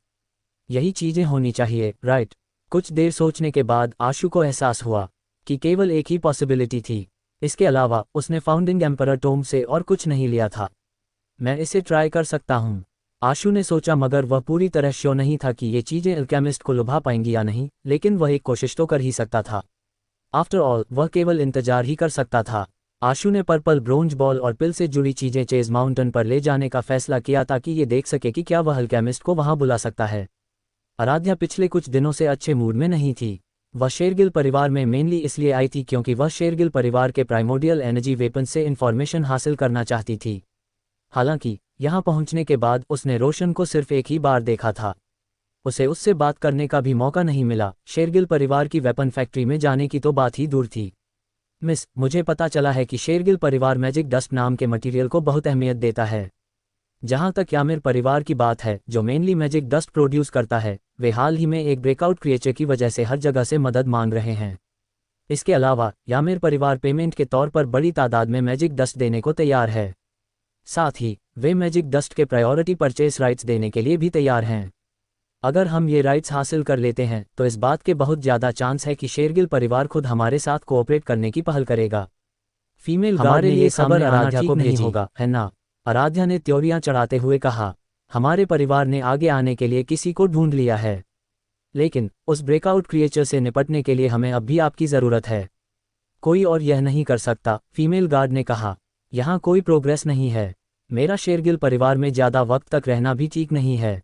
यही चीज़ें होनी चाहिए, राइट? कुछ देर सोचने के बाद आशु को एहसास हुआ कि केवल एक ही पॉसिबिलिटी थी। इसके अलावा उसने फाउंडिंग एम्परर टोम से और कुछ नहीं लिया था। मैं इसे ट्राई कर सकता हूँ, आशु ने सोचा, मगर वह पूरी तरह श्योर नहीं था कि ये चीज़ें अल्केमिस्ट को लुभा पाएंगी या नहीं, लेकिन वह एक कोशिश तो कर ही सकता था। आफ्टर ऑल वह केवल इंतजार ही कर सकता था। आशु ने पर्पल ब्रोंज बॉल और पिल से जुड़ी चीज़ें चेज माउंटेन पर ले जाने का फैसला किया ताकि ये देख सके कि क्या वह अल्केमिस्ट को वहां बुला सकता है। आराध्या पिछले कुछ दिनों से अच्छे मूड में नहीं थी। वह शेरगिल परिवार में मेनली इसलिए आई थी क्योंकि वह शेरगिल परिवार के प्राइमोडियल एनर्जी वेपन से इन्फॉर्मेशन हासिल करना चाहती थी। हालांकि यहाँ पहुंचने के बाद उसने रोशन को सिर्फ एक ही बार देखा था। उसे उससे बात करने का भी मौका नहीं मिला। शेरगिल परिवार की वेपन फैक्ट्री में जाने की तो बात ही दूर थी। मिस, मुझे पता चला है कि शेरगिल परिवार मैजिक डस्ट नाम के मटेरियल को बहुत अहमियत देता है। जहाँ तक यामिर परिवार की बात है, जो मेनली मैजिक डस्ट प्रोड्यूस करता है, वे हाल ही में एक ब्रेकआउट क्रिएचर की वजह से हर जगह से मदद मांग रहे हैं। इसके अलावा यामिर परिवार पेमेंट के तौर पर बड़ी तादाद में मैजिक डस्ट देने को तैयार है। साथ ही वे मैजिक डस्ट के प्रायोरिटी परचेस राइट्स देने के लिए भी तैयार हैं। अगर हम ये राइट्स हासिल कर लेते हैं तो इस बात के बहुत ज़्यादा चांस है कि शेरगिल परिवार खुद हमारे साथ कोऑपरेट करने की पहल करेगा। फीमेल गार्ड ने ये खबर आराध्या को भेजी होगा, है ना? आराध्या ने त्योरियां चढ़ाते हुए कहा, हमारे परिवार ने आगे आने के लिए किसी को ढूंढ लिया है, लेकिन उस ब्रेकआउट क्रिएचर से निपटने के लिए हमें अब भी आपकी ज़रूरत है। कोई और यह नहीं कर सकता, फीमेल गार्ड ने कहा। यहाँ कोई प्रोग्रेस नहीं है। मेरा शेरगिल परिवार में ज़्यादा वक्त तक रहना भी ठीक नहीं है।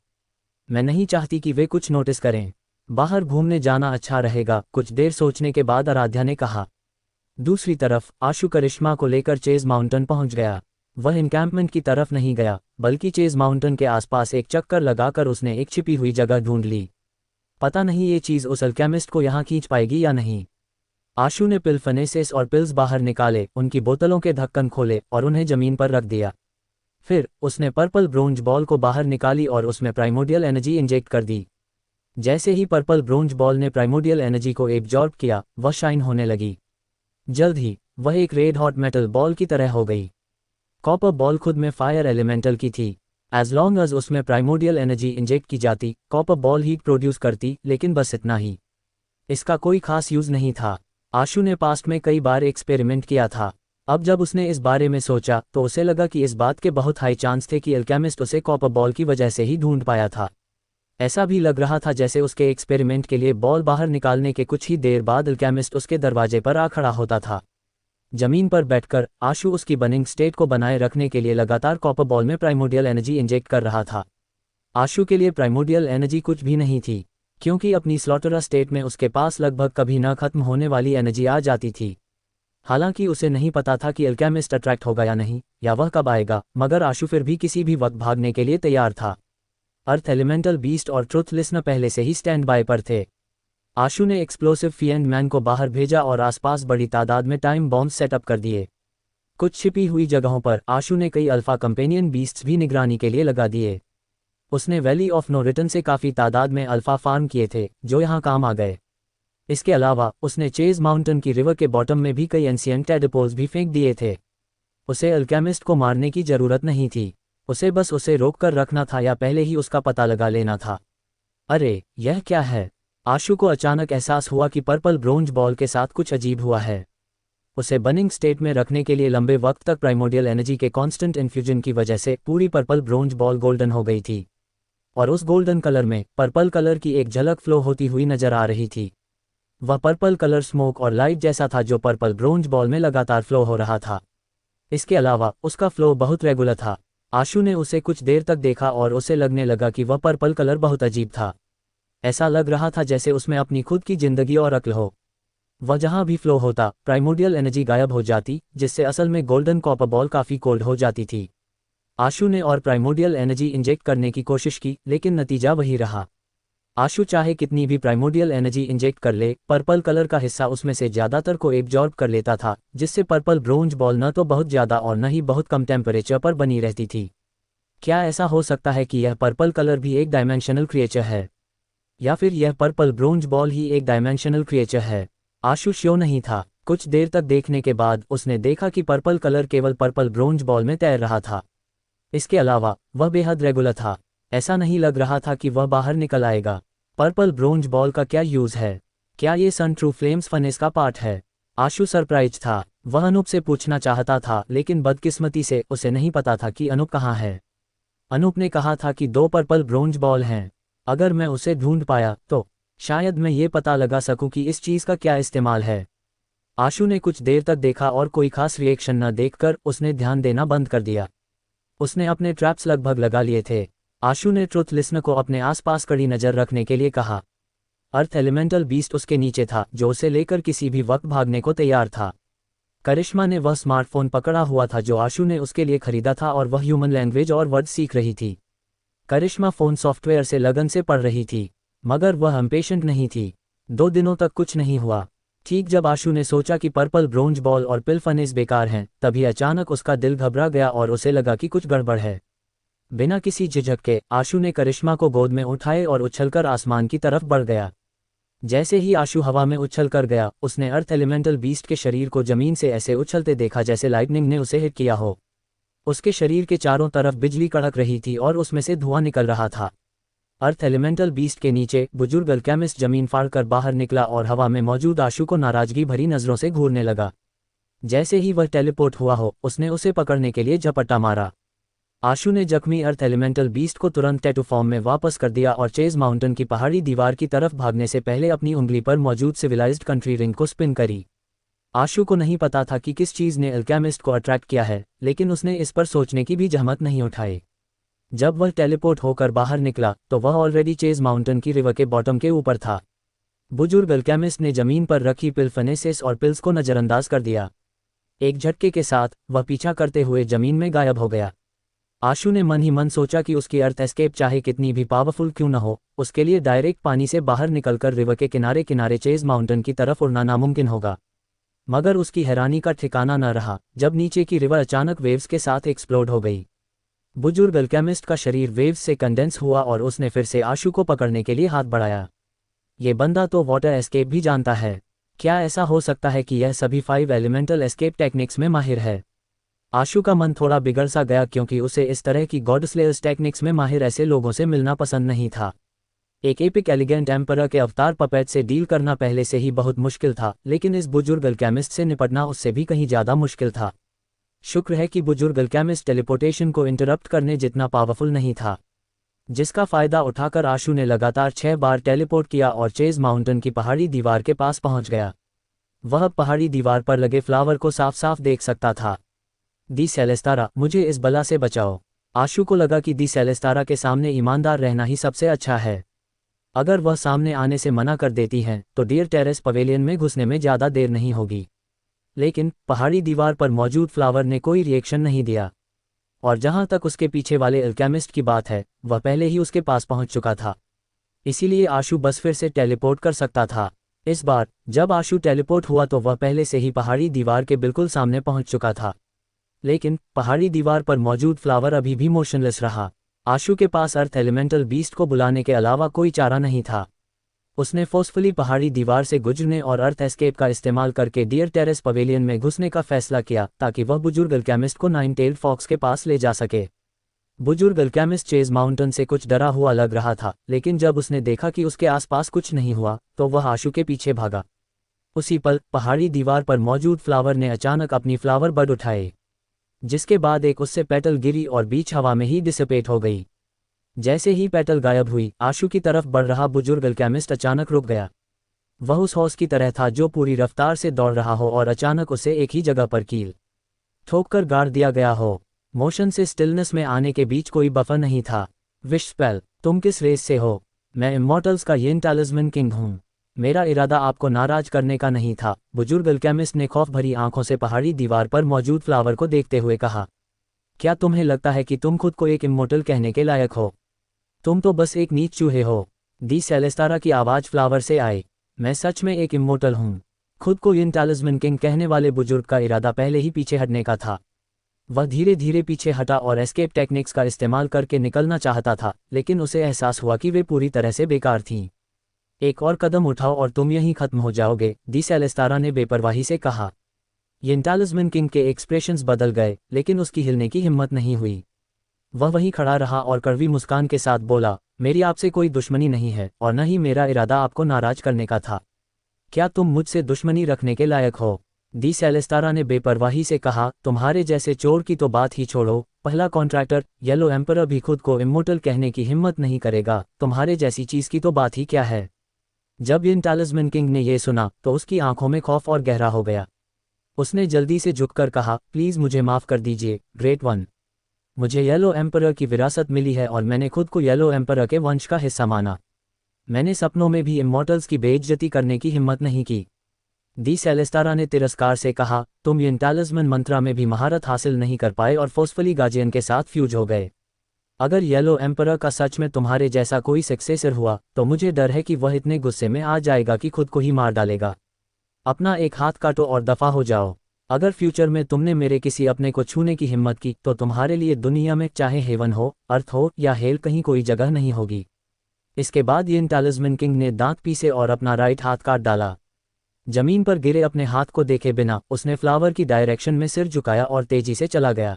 मैं नहीं चाहती कि वे कुछ नोटिस करें। बाहर घूमने जाना अच्छा रहेगा, कुछ देर सोचने के बाद आराध्या ने कहा। दूसरी तरफ आशु करिश्मा को लेकर चेज माउंटेन पहुंच गया। वह इनकैंपमेंट की तरफ नहीं गया, बल्कि चेज माउंटेन के आसपास एक चक्कर लगाकर उसने एक छिपी हुई जगह ढूंढ ली। पता नहीं ये चीज़ उस अल्केमिस्ट को यहाँ खींच पाएगी या नहीं। आशु ने पिल फनेसिस और पिल्स बाहर निकाले, उनकी बोतलों के ढक्कन खोले और उन्हें जमीन पर रख दिया। फिर उसने पर्पल ब्रोंज बॉल को बाहर निकाली और उसमें प्राइमोडियल एनर्जी इंजेक्ट कर दी। जैसे ही पर्पल ब्रोंज बॉल ने प्राइमोडियल एनर्जी को एब्जॉर्ब किया, वह शाइन होने लगी। जल्द ही वह एक रेड हॉट मेटल बॉल की तरह हो गई। कॉपर बॉल खुद में फायर एलिमेंटल की थी। एज लॉन्ग एज उसमें प्राइमोडियल एनर्जी इंजेक्ट की जाती, कॉपर बॉल हीट प्रोड्यूस करती, लेकिन बस इतना ही। इसका कोई खास यूज़ नहीं था। आशु ने पास्ट में कई बार एक्सपेरिमेंट किया था। अब जब उसने इस बारे में सोचा तो उसे लगा कि इस बात के बहुत हाई चांस थे कि अल्केमिस्ट उसे कॉपर बॉल की वजह से ही ढूंढ पाया था। ऐसा भी लग रहा था जैसे उसके एक्सपेरिमेंट के लिए बॉल बाहर निकालने के कुछ ही देर बाद अल्केमिस्ट उसके दरवाजे पर आ खड़ा होता था। जमीन पर बैठकर आशु उसकी बर्निंग स्टेट को बनाए रखने के लिए लगातार कॉपर बॉल में प्राइमोडियल एनर्जी इंजेक्ट कर रहा था। आशु के लिए प्राइमोडियल एनर्जी कुछ भी नहीं थी, क्योंकि अपनी स्लॉटरा स्टेट में उसके पास लगभग कभी न खत्म होने वाली एनर्जी आ जाती थी। हालांकि उसे नहीं पता था कि अल्केमिस्ट अट्रैक्ट होगा या नहीं, या वह कब आएगा, मगर आशु फिर भी किसी भी वक्त भागने के लिए तैयार था। अर्थ एलिमेंटल बीस्ट और ट्रुथ लिसनर पहले से ही स्टैंड बाय पर थे। आशु ने एक्सप्लोसिव फिएंड मैन को बाहर भेजा और आसपास बड़ी तादाद में टाइम बॉम्ब सेटअप कर दिए। कुछ छिपी हुई जगहों पर आशु ने कई अल्फा कंपेनियन बीस्ट्स भी निगरानी के लिए लगा दिए। उसने वैली ऑफ नो रिटर्न से काफ़ी तादाद में अल्फा फार्म किए थे, जो यहाँ काम आ गए। इसके अलावा उसने चेज माउंटेन की रिवर के बॉटम में भी कई एंशिएंट टेडपोल्स भी फेंक दिए थे। उसे अल्केमिस्ट को मारने की ज़रूरत नहीं थी। उसे बस उसे रोक कर रखना था या पहले ही उसका पता लगा लेना था। अरे यह क्या है? आशु को अचानक एहसास हुआ कि पर्पल ब्रोंज बॉल के साथ कुछ अजीब हुआ है। उसे बर्निंग स्टेट में रखने के लिए लंबे वक्त तक प्राइमोडियल एनर्जी के कांस्टेंट इन्फ्यूजन की वजह से पूरी पर्पल ब्रोंज बॉल गोल्डन हो गई थी, और उस गोल्डन कलर में पर्पल कलर की एक झलक फ्लो होती हुई नजर आ रही थी। वह पर्पल कलर स्मोक और लाइट जैसा था जो पर्पल ब्रोंज बॉल में लगातार फ्लो हो रहा था। इसके अलावा उसका फ्लो बहुत रेगुलर था। आशु ने उसे कुछ देर तक देखा और उसे लगने लगा कि वह पर्पल कलर बहुत अजीब था। ऐसा लग रहा था जैसे उसमें अपनी खुद की जिंदगी और अक्ल हो। वह जहां भी फ्लो होता प्राइमोडियल एनर्जी गायब हो जाती, जिससे असल में गोल्डन कॉपर बॉल काफी कोल्ड हो जाती थी। आशु ने और प्राइमोडियल एनर्जी इंजेक्ट करने की कोशिश की, लेकिन नतीजा वही रहा। आशु चाहे कितनी भी प्राइमोडियल एनर्जी इंजेक्ट कर ले, पर्पल कलर का हिस्सा उसमें से ज्यादातर को एब्जॉर्ब कर लेता था, जिससे पर्पल ब्रोंज बॉल न तो बहुत ज्यादा और न ही बहुत कम टेम्परेचर पर बनी रहती थी। क्या ऐसा हो सकता है कि यह पर्पल कलर भी एक डायमेंशनल क्रिएचर है, या फिर यह पर्पल ब्रोंज बॉल ही एक डायमेंशनल क्रिएचर है? आशु श्योर नहीं था। कुछ देर तक देखने के बाद उसने देखा कि पर्पल कलर केवल पर्पल ब्रोंज बॉल में तैर रहा था। इसके अलावा वह बेहद रेगुलर था। ऐसा नहीं लग रहा था कि वह बाहर निकल आएगा। पर्पल ब्रोंज बॉल का क्या यूज है? क्या ये सन ट्रू फ्लेम्स फनेस का पार्ट है? आशु सरप्राइज था। वह अनूप से पूछना चाहता था, लेकिन बदकिस्मती से उसे नहीं पता था कि अनूप कहाँ है। अनूप ने कहा था कि 2 पर्पल ब्रोंज बॉल हैं। अगर मैं उसे ढूंढ पाया तो शायद मैं ये पता लगा सकूं कि इस चीज़ का क्या इस्तेमाल है। आशु ने कुछ देर तक देखा और कोई खास रिएक्शन न देखकर उसने ध्यान देना बंद कर दिया। उसने अपने ट्रैप्स लगभग लगा लिए थे। आशु ने ट्रुथ लिस्नर को अपने आसपास कड़ी नज़र रखने के लिए कहा। अर्थ एलिमेंटल बीस्ट उसके नीचे था, जो उसे लेकर किसी भी वक्त भागने को तैयार था। करिश्मा ने वह स्मार्टफोन पकड़ा हुआ था जो आशु ने उसके लिए खरीदा था, और वह ह्यूमन लैंग्वेज और वर्ड सीख रही थी। करिश्मा फ़ोन सॉफ्टवेयर से लगन से पढ़ रही थी, मगर वह इम्पेशेंट नहीं थी। 2 दिनों तक कुछ नहीं हुआ। ठीक जब आशु ने सोचा कि पर्पल ब्रोंज बॉल और पिल फनेस बेकार हैं, तभी अचानक उसका दिल घबरा गया और उसे लगा कि कुछ गड़बड़ है। बिना किसी झिझक के आशु ने करिश्मा को गोद में उठाए और उछलकर आसमान की तरफ बढ़ गया। जैसे ही आशु हवा में उछल कर गया, उसने अर्थ एलिमेंटल बीस्ट के शरीर को जमीन से ऐसे उछलते देखा जैसे लाइटनिंग ने उसे हिट किया हो। उसके शरीर के चारों तरफ बिजली कड़क रही थी और उसमें से धुआं निकल रहा था। अर्थ एलिमेंटल बीस्ट के नीचे बुजुर्ग अल्केमिस्ट जमीन फाड़कर बाहर निकला और हवा में मौजूद आशु को नाराजगी भरी नजरों से घूरने लगा। जैसे ही वह टेलीपोर्ट हुआ हो, उसने उसे पकड़ने के लिए झपट्टा मारा। आशु ने जख्मी अर्थ एलिमेंटल बीस्ट को तुरंत टैटू फॉर्म में वापस कर दिया और चेज माउंटेन की पहाड़ी दीवार की तरफ भागने से पहले अपनी उंगली पर मौजूद सिविलाइज्ड कंट्री रिंग को स्पिन करी। आशु को नहीं पता था कि किस चीज़ ने अल्केमिस्ट को अट्रैक्ट किया है, लेकिन उसने इस पर सोचने की भी जहमत नहीं उठाई। जब वह टेलीपोर्ट होकर बाहर निकला तो वह ऑलरेडी चेज माउंटेन की रिवर के बॉटम के ऊपर था। बुजुर्ग अल्केमिस्ट ने जमीन पर रखी पिल फनेसिस और पिल्स को नज़रअंदाज कर दिया। एक झटके के साथ वह पीछा करते हुए जमीन में गायब हो गया। आशु ने मन ही मन सोचा कि उसकी अर्थ एस्केप चाहे कितनी भी पावरफुल क्यों न हो, उसके लिए डायरेक्ट पानी से बाहर निकलकर रिवर के किनारे किनारे चेज माउंटेन की तरफ उड़ना नामुमकिन होगा। मगर उसकी हैरानी का ठिकाना न रहा जब नीचे की रिवर अचानक वेव्स के साथ एक्सप्लोड हो गई। बुजुर्ग अल्केमिस्ट का शरीर वेव्स से कंडेंस हुआ और उसने फिर से आशु को पकड़ने के लिए हाथ बढ़ाया। ये बंदा तो वाटर एस्केप भी जानता है। क्या ऐसा हो सकता है कि यह सभी 5 एलिमेंटल एस्केप टेक्निक्स में माहिर है? आशु का मन थोड़ा बिगड़ सा गया, क्योंकि उसे इस तरह की गॉड स्लेयर्स टेक्निक्स में माहिर ऐसे लोगों से मिलना पसंद नहीं था। एक एपिक एलिगेंट एम्परर के अवतार पपेट से डील करना पहले से ही बहुत मुश्किल था, लेकिन इस बुजुर्ग अल्केमिस्ट से निपटना उससे भी कहीं ज़्यादा मुश्किल था। शुक्र है कि बुजुर्ग अल्केमिस्ट टेलीपोर्टेशन को इंटरप्ट करने जितना पावरफुल नहीं था, जिसका फ़ायदा उठाकर आशु ने लगातार 6 बार टेलीपोर्ट किया और चेज माउंटेन की पहाड़ी दीवार के पास पहुंच गया। वह पहाड़ी दीवार पर लगे फ्लावर को साफ साफ देख सकता था। दी सेलेस्तारा, मुझे इस बला से बचाओ। आशु को लगा कि दी सेलेस्तारा के सामने ईमानदार रहना ही सबसे अच्छा है। अगर वह सामने आने से मना कर देती हैं तो डियर टेरेस पवेलियन में घुसने में ज़्यादा देर नहीं होगी। लेकिन पहाड़ी दीवार पर मौजूद फ्लावर ने कोई रिएक्शन नहीं दिया, और जहां तक उसके पीछे वाले अल्केमिस्ट की बात है, वह पहले ही उसके पास पहुंच चुका था। इसीलिए आशु बस फिर से टेलीपोर्ट कर सकता था। इस बार जब आशु टेलीपोर्ट हुआ तो वह पहले से ही पहाड़ी दीवार के बिल्कुल सामने पहुंच चुका था, लेकिन पहाड़ी दीवार पर मौजूद फ्लावर अभी भी मोशनलेस रहा। आशु के पास अर्थ एलिमेंटल बीस्ट को बुलाने के अलावा कोई चारा नहीं था। उसने फोर्सफुली पहाड़ी दीवार से गुजरने और अर्थ एस्केप का इस्तेमाल करके डियर टेरेस पवेलियन में घुसने का फैसला किया, ताकि वह बुजुर्ग अल्केमिस्ट को 9 टेल्ड फॉक्स के पास ले जा सके। बुजुर्ग अल्केमिस्ट चेज माउंटेन से कुछ डरा हुआ लग रहा था, लेकिन जब उसने देखा कि उसके आसपास कुछ नहीं हुआ तो वह आशु के पीछे भागा। उसी पल पहाड़ी दीवार पर मौजूद फ्लावर ने अचानक अपनी फ्लावर बड उठाए, जिसके बाद एक उससे पेटल गिरी और बीच हवा में ही डिसिपेट हो गई। जैसे ही पेटल गायब हुई, आशु की तरफ बढ़ रहा बुजुर्ग अल्केमिस्ट अचानक रुक गया। वह उस हॉर्स की तरह था जो पूरी रफ्तार से दौड़ रहा हो और अचानक उसे एक ही जगह पर कील ठोककर गाड़ दिया गया हो। मोशन से स्टिलनेस में आने के बीच कोई बफर नहीं था। विश स्पेल, तुम किस रेस से हो? मैं इमॉर्टल्स का येन टैलिस्मैन किंग हूँ। मेरा इरादा आपको नाराज करने का नहीं था, बुजुर्ग अल्केमिस्ट ने खौफ भरी आंखों से पहाड़ी दीवार पर मौजूद फ्लावर को देखते हुए कहा। क्या तुम्हें लगता है कि तुम खुद को एक इमॉर्टल कहने के लायक हो? तुम तो बस एक नीच चूहे हो। दी सेलेस्तारा की आवाज़ फ्लावर से आई। मैं सच में एक इमॉर्टल हूँ। खुद को येन टैलिस्मैन किंग कहने वाले बुजुर्ग का इरादा पहले ही पीछे हटने का था। वह धीरे धीरे पीछे हटा और एस्केप टेक्निक्स का इस्तेमाल करके निकलना चाहता था, लेकिन उसे एहसास हुआ कि वे पूरी तरह से बेकार थीं। एक और कदम उठाओ और तुम यहीं खत्म हो जाओगे, दी सेलेस्तारा ने बेपरवाही से कहा। येन टैलिस्मैन किंग के एक्सप्रेशंस बदल गए, लेकिन उसकी हिलने की हिम्मत नहीं हुई। वह वहीं खड़ा रहा और कड़वी मुस्कान के साथ बोला, मेरी आपसे कोई दुश्मनी नहीं है और न ही मेरा इरादा आपको नाराज करने का था। क्या तुम मुझसे दुश्मनी रखने के लायक हो? दी सेलेस्तारा ने बेपरवाही से कहा, तुम्हारे जैसे चोर की तो बात ही छोड़ो, पहला कॉन्ट्रैक्टर येलो एम्परर भी खुद को इमॉर्टल कहने की हिम्मत नहीं करेगा, तुम्हारे जैसी चीज की तो बात ही क्या है। जब येन टैलिस्मैन किंग ने यह सुना तो उसकी आंखों में खौफ और गहरा हो गया। उसने जल्दी से झुककर कहा, प्लीज मुझे माफ कर दीजिए ग्रेट वन। मुझे येलो एम्परर की विरासत मिली है और मैंने खुद को येलो एम्परर के वंश का हिस्सा माना। मैंने सपनों में भी इमॉर्टल्स की बेइज्जती करने की हिम्मत नहीं की। दी सेलेस्तारा ने तिरस्कार से कहा, तुम येन टैलिस्मैन मंत्रा में भी महारत हासिल नहीं कर पाए और फोर्सफुली गार्जियन के साथ फ्यूज हो गए। अगर येलो एम्परर का सच में तुम्हारे जैसा कोई सक्सेसर हुआ तो मुझे डर है कि वह इतने गुस्से में आ जाएगा कि खुद को ही मार डालेगा। अपना एक हाथ काटो और दफा हो जाओ। अगर फ्यूचर में तुमने मेरे किसी अपने को छूने की हिम्मत की तो तुम्हारे लिए दुनिया में चाहे हेवन हो, अर्थ हो या हेल, कहीं कोई जगह नहीं होगी। इसके बाद येन टैलिस्मैन किंग ने दांत पीसे और अपना राइट हाथ काट डाला। जमीन पर गिरे अपने हाथ को देखे बिना उसने फ्लावर की डायरेक्शन में सिर झुकाया और तेजी से चला गया।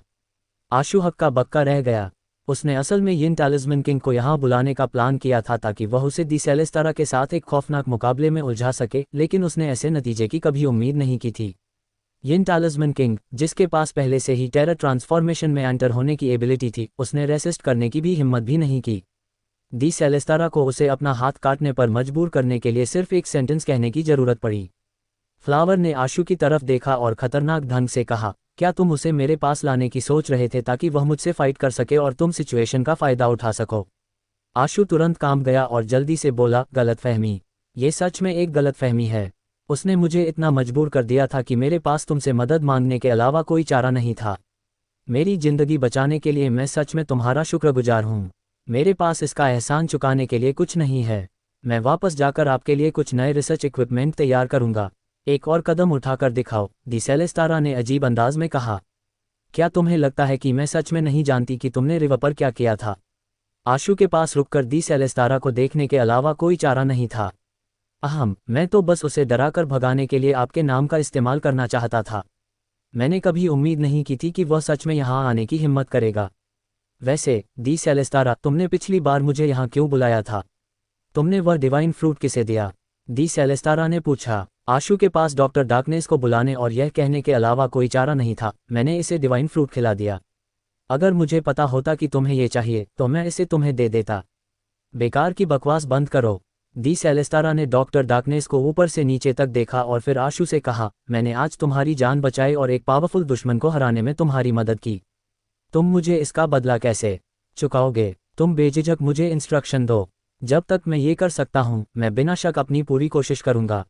आशु हक्का बक्का रह गया। उसने असल में येन टैलिस्मैन किंग को यहाँ बुलाने का प्लान किया था ताकि वह उसे दी सेलेस्तारा के साथ एक खौफनाक मुकाबले में उलझा सके, लेकिन उसने ऐसे नतीजे की कभी उम्मीद नहीं की थी। येन टैलिस्मैन किंग, जिसके पास पहले से ही टेरर ट्रांसफॉर्मेशन में एंटर होने की एबिलिटी थी, उसने रेसिस्ट करने की भी हिम्मत भी नहीं की। दी सेलेस्तारा को उसे अपना हाथ काटने पर मजबूर करने के लिए सिर्फ एक सेंटेंस कहने की जरूरत पड़ी। फ्लावर ने आशु की तरफ देखा और खतरनाक ढंग से कहा, क्या तुम उसे मेरे पास लाने की सोच रहे थे ताकि वह मुझसे फाइट कर सके और तुम सिचुएशन का फायदा उठा सको? आशु तुरंत कांप गया और जल्दी से बोला, गलतफहमी। ये सच में एक गलतफहमी है। उसने मुझे इतना मजबूर कर दिया था कि मेरे पास तुमसे मदद मांगने के अलावा कोई चारा नहीं था। मेरी जिंदगी बचाने के लिए मैं सच में तुम्हारा शुक्रगुजार हूँ। मेरे पास इसका एहसान चुकाने के लिए कुछ नहीं है। मैं वापस जाकर आपके लिए कुछ नए रिसर्च इक्विपमेंट तैयार करूंगा। एक और कदम उठाकर दिखाओ, दी सेलेस्तारा ने अजीब अंदाज में कहा। क्या तुम्हें लगता है कि मैं सच में नहीं जानती कि तुमने रिवर पर क्या किया था? आशु के पास रुककर दी सेलेस्तारा को देखने के अलावा कोई चारा नहीं था। मैं तो बस उसे डराकर भगाने के लिए आपके नाम का इस्तेमाल करना चाहता था। मैंने कभी उम्मीद नहीं की थी कि वह सच में यहाँ आने की हिम्मत करेगा। वैसे दी सेलेस्तारा, तुमने पिछली बार मुझे यहाँ क्यों बुलाया था? तुमने वह डिवाइन फ्रूट किसे दिया? दी सेलेस्तारा ने पूछा। आशु के पास डॉक्टर डार्कनेस को बुलाने और यह कहने के अलावा कोई चारा नहीं था, मैंने इसे डिवाइन फ्रूट खिला दिया। अगर मुझे पता होता कि तुम्हें ये चाहिए तो मैं इसे तुम्हें दे देता। बेकार की बकवास बंद करो। दी सेलेस्तारा ने डॉक्टर डार्कनेस को ऊपर से नीचे तक देखा और फिर आशु से कहा, मैंने आज तुम्हारी जान बचाई और एक पावरफुल दुश्मन को हराने में तुम्हारी मदद की। तुम मुझे इसका बदला कैसे चुकाओगे? तुम बेझिझक मुझे इंस्ट्रक्शन दो। जब तक मैं ये कर सकता हूँ मैं बिना शक अपनी पूरी कोशिश करूँगा।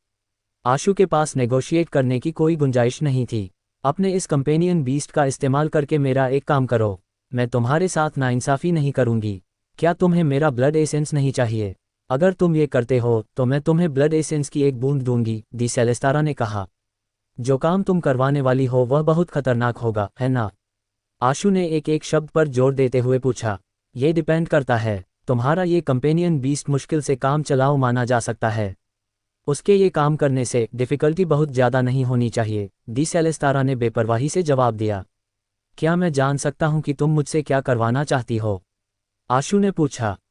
आशु के पास नेगोशिएट करने की कोई गुंजाइश नहीं थी। अपने इस कंपेनियन बीस्ट का इस्तेमाल करके मेरा एक काम करो। मैं तुम्हारे साथ नाइंसाफ़ी नहीं करूँगी। क्या तुम्हें मेरा ब्लड एसेंस नहीं चाहिए? अगर तुम ये करते हो तो मैं तुम्हें ब्लड एसेंस की एक बूंद दूंगी, दी सेलेस्तारा ने कहा। जो काम तुम करवाने वाली हो वह बहुत खतरनाक होगा, है ना? आशु ने एक एक शब्द पर जोर देते हुए पूछा। ये डिपेंड करता है। तुम्हारा ये कंपेनियन बीस्ट मुश्किल से काम चलाओ माना जा सकता है। उसके ये काम करने से डिफ़िकल्टी बहुत ज़्यादा नहीं होनी चाहिए, दी सेलेस्तारा ने बेपरवाही से जवाब दिया। क्या मैं जान सकता हूं कि तुम मुझसे क्या करवाना चाहती हो? आशु ने पूछा।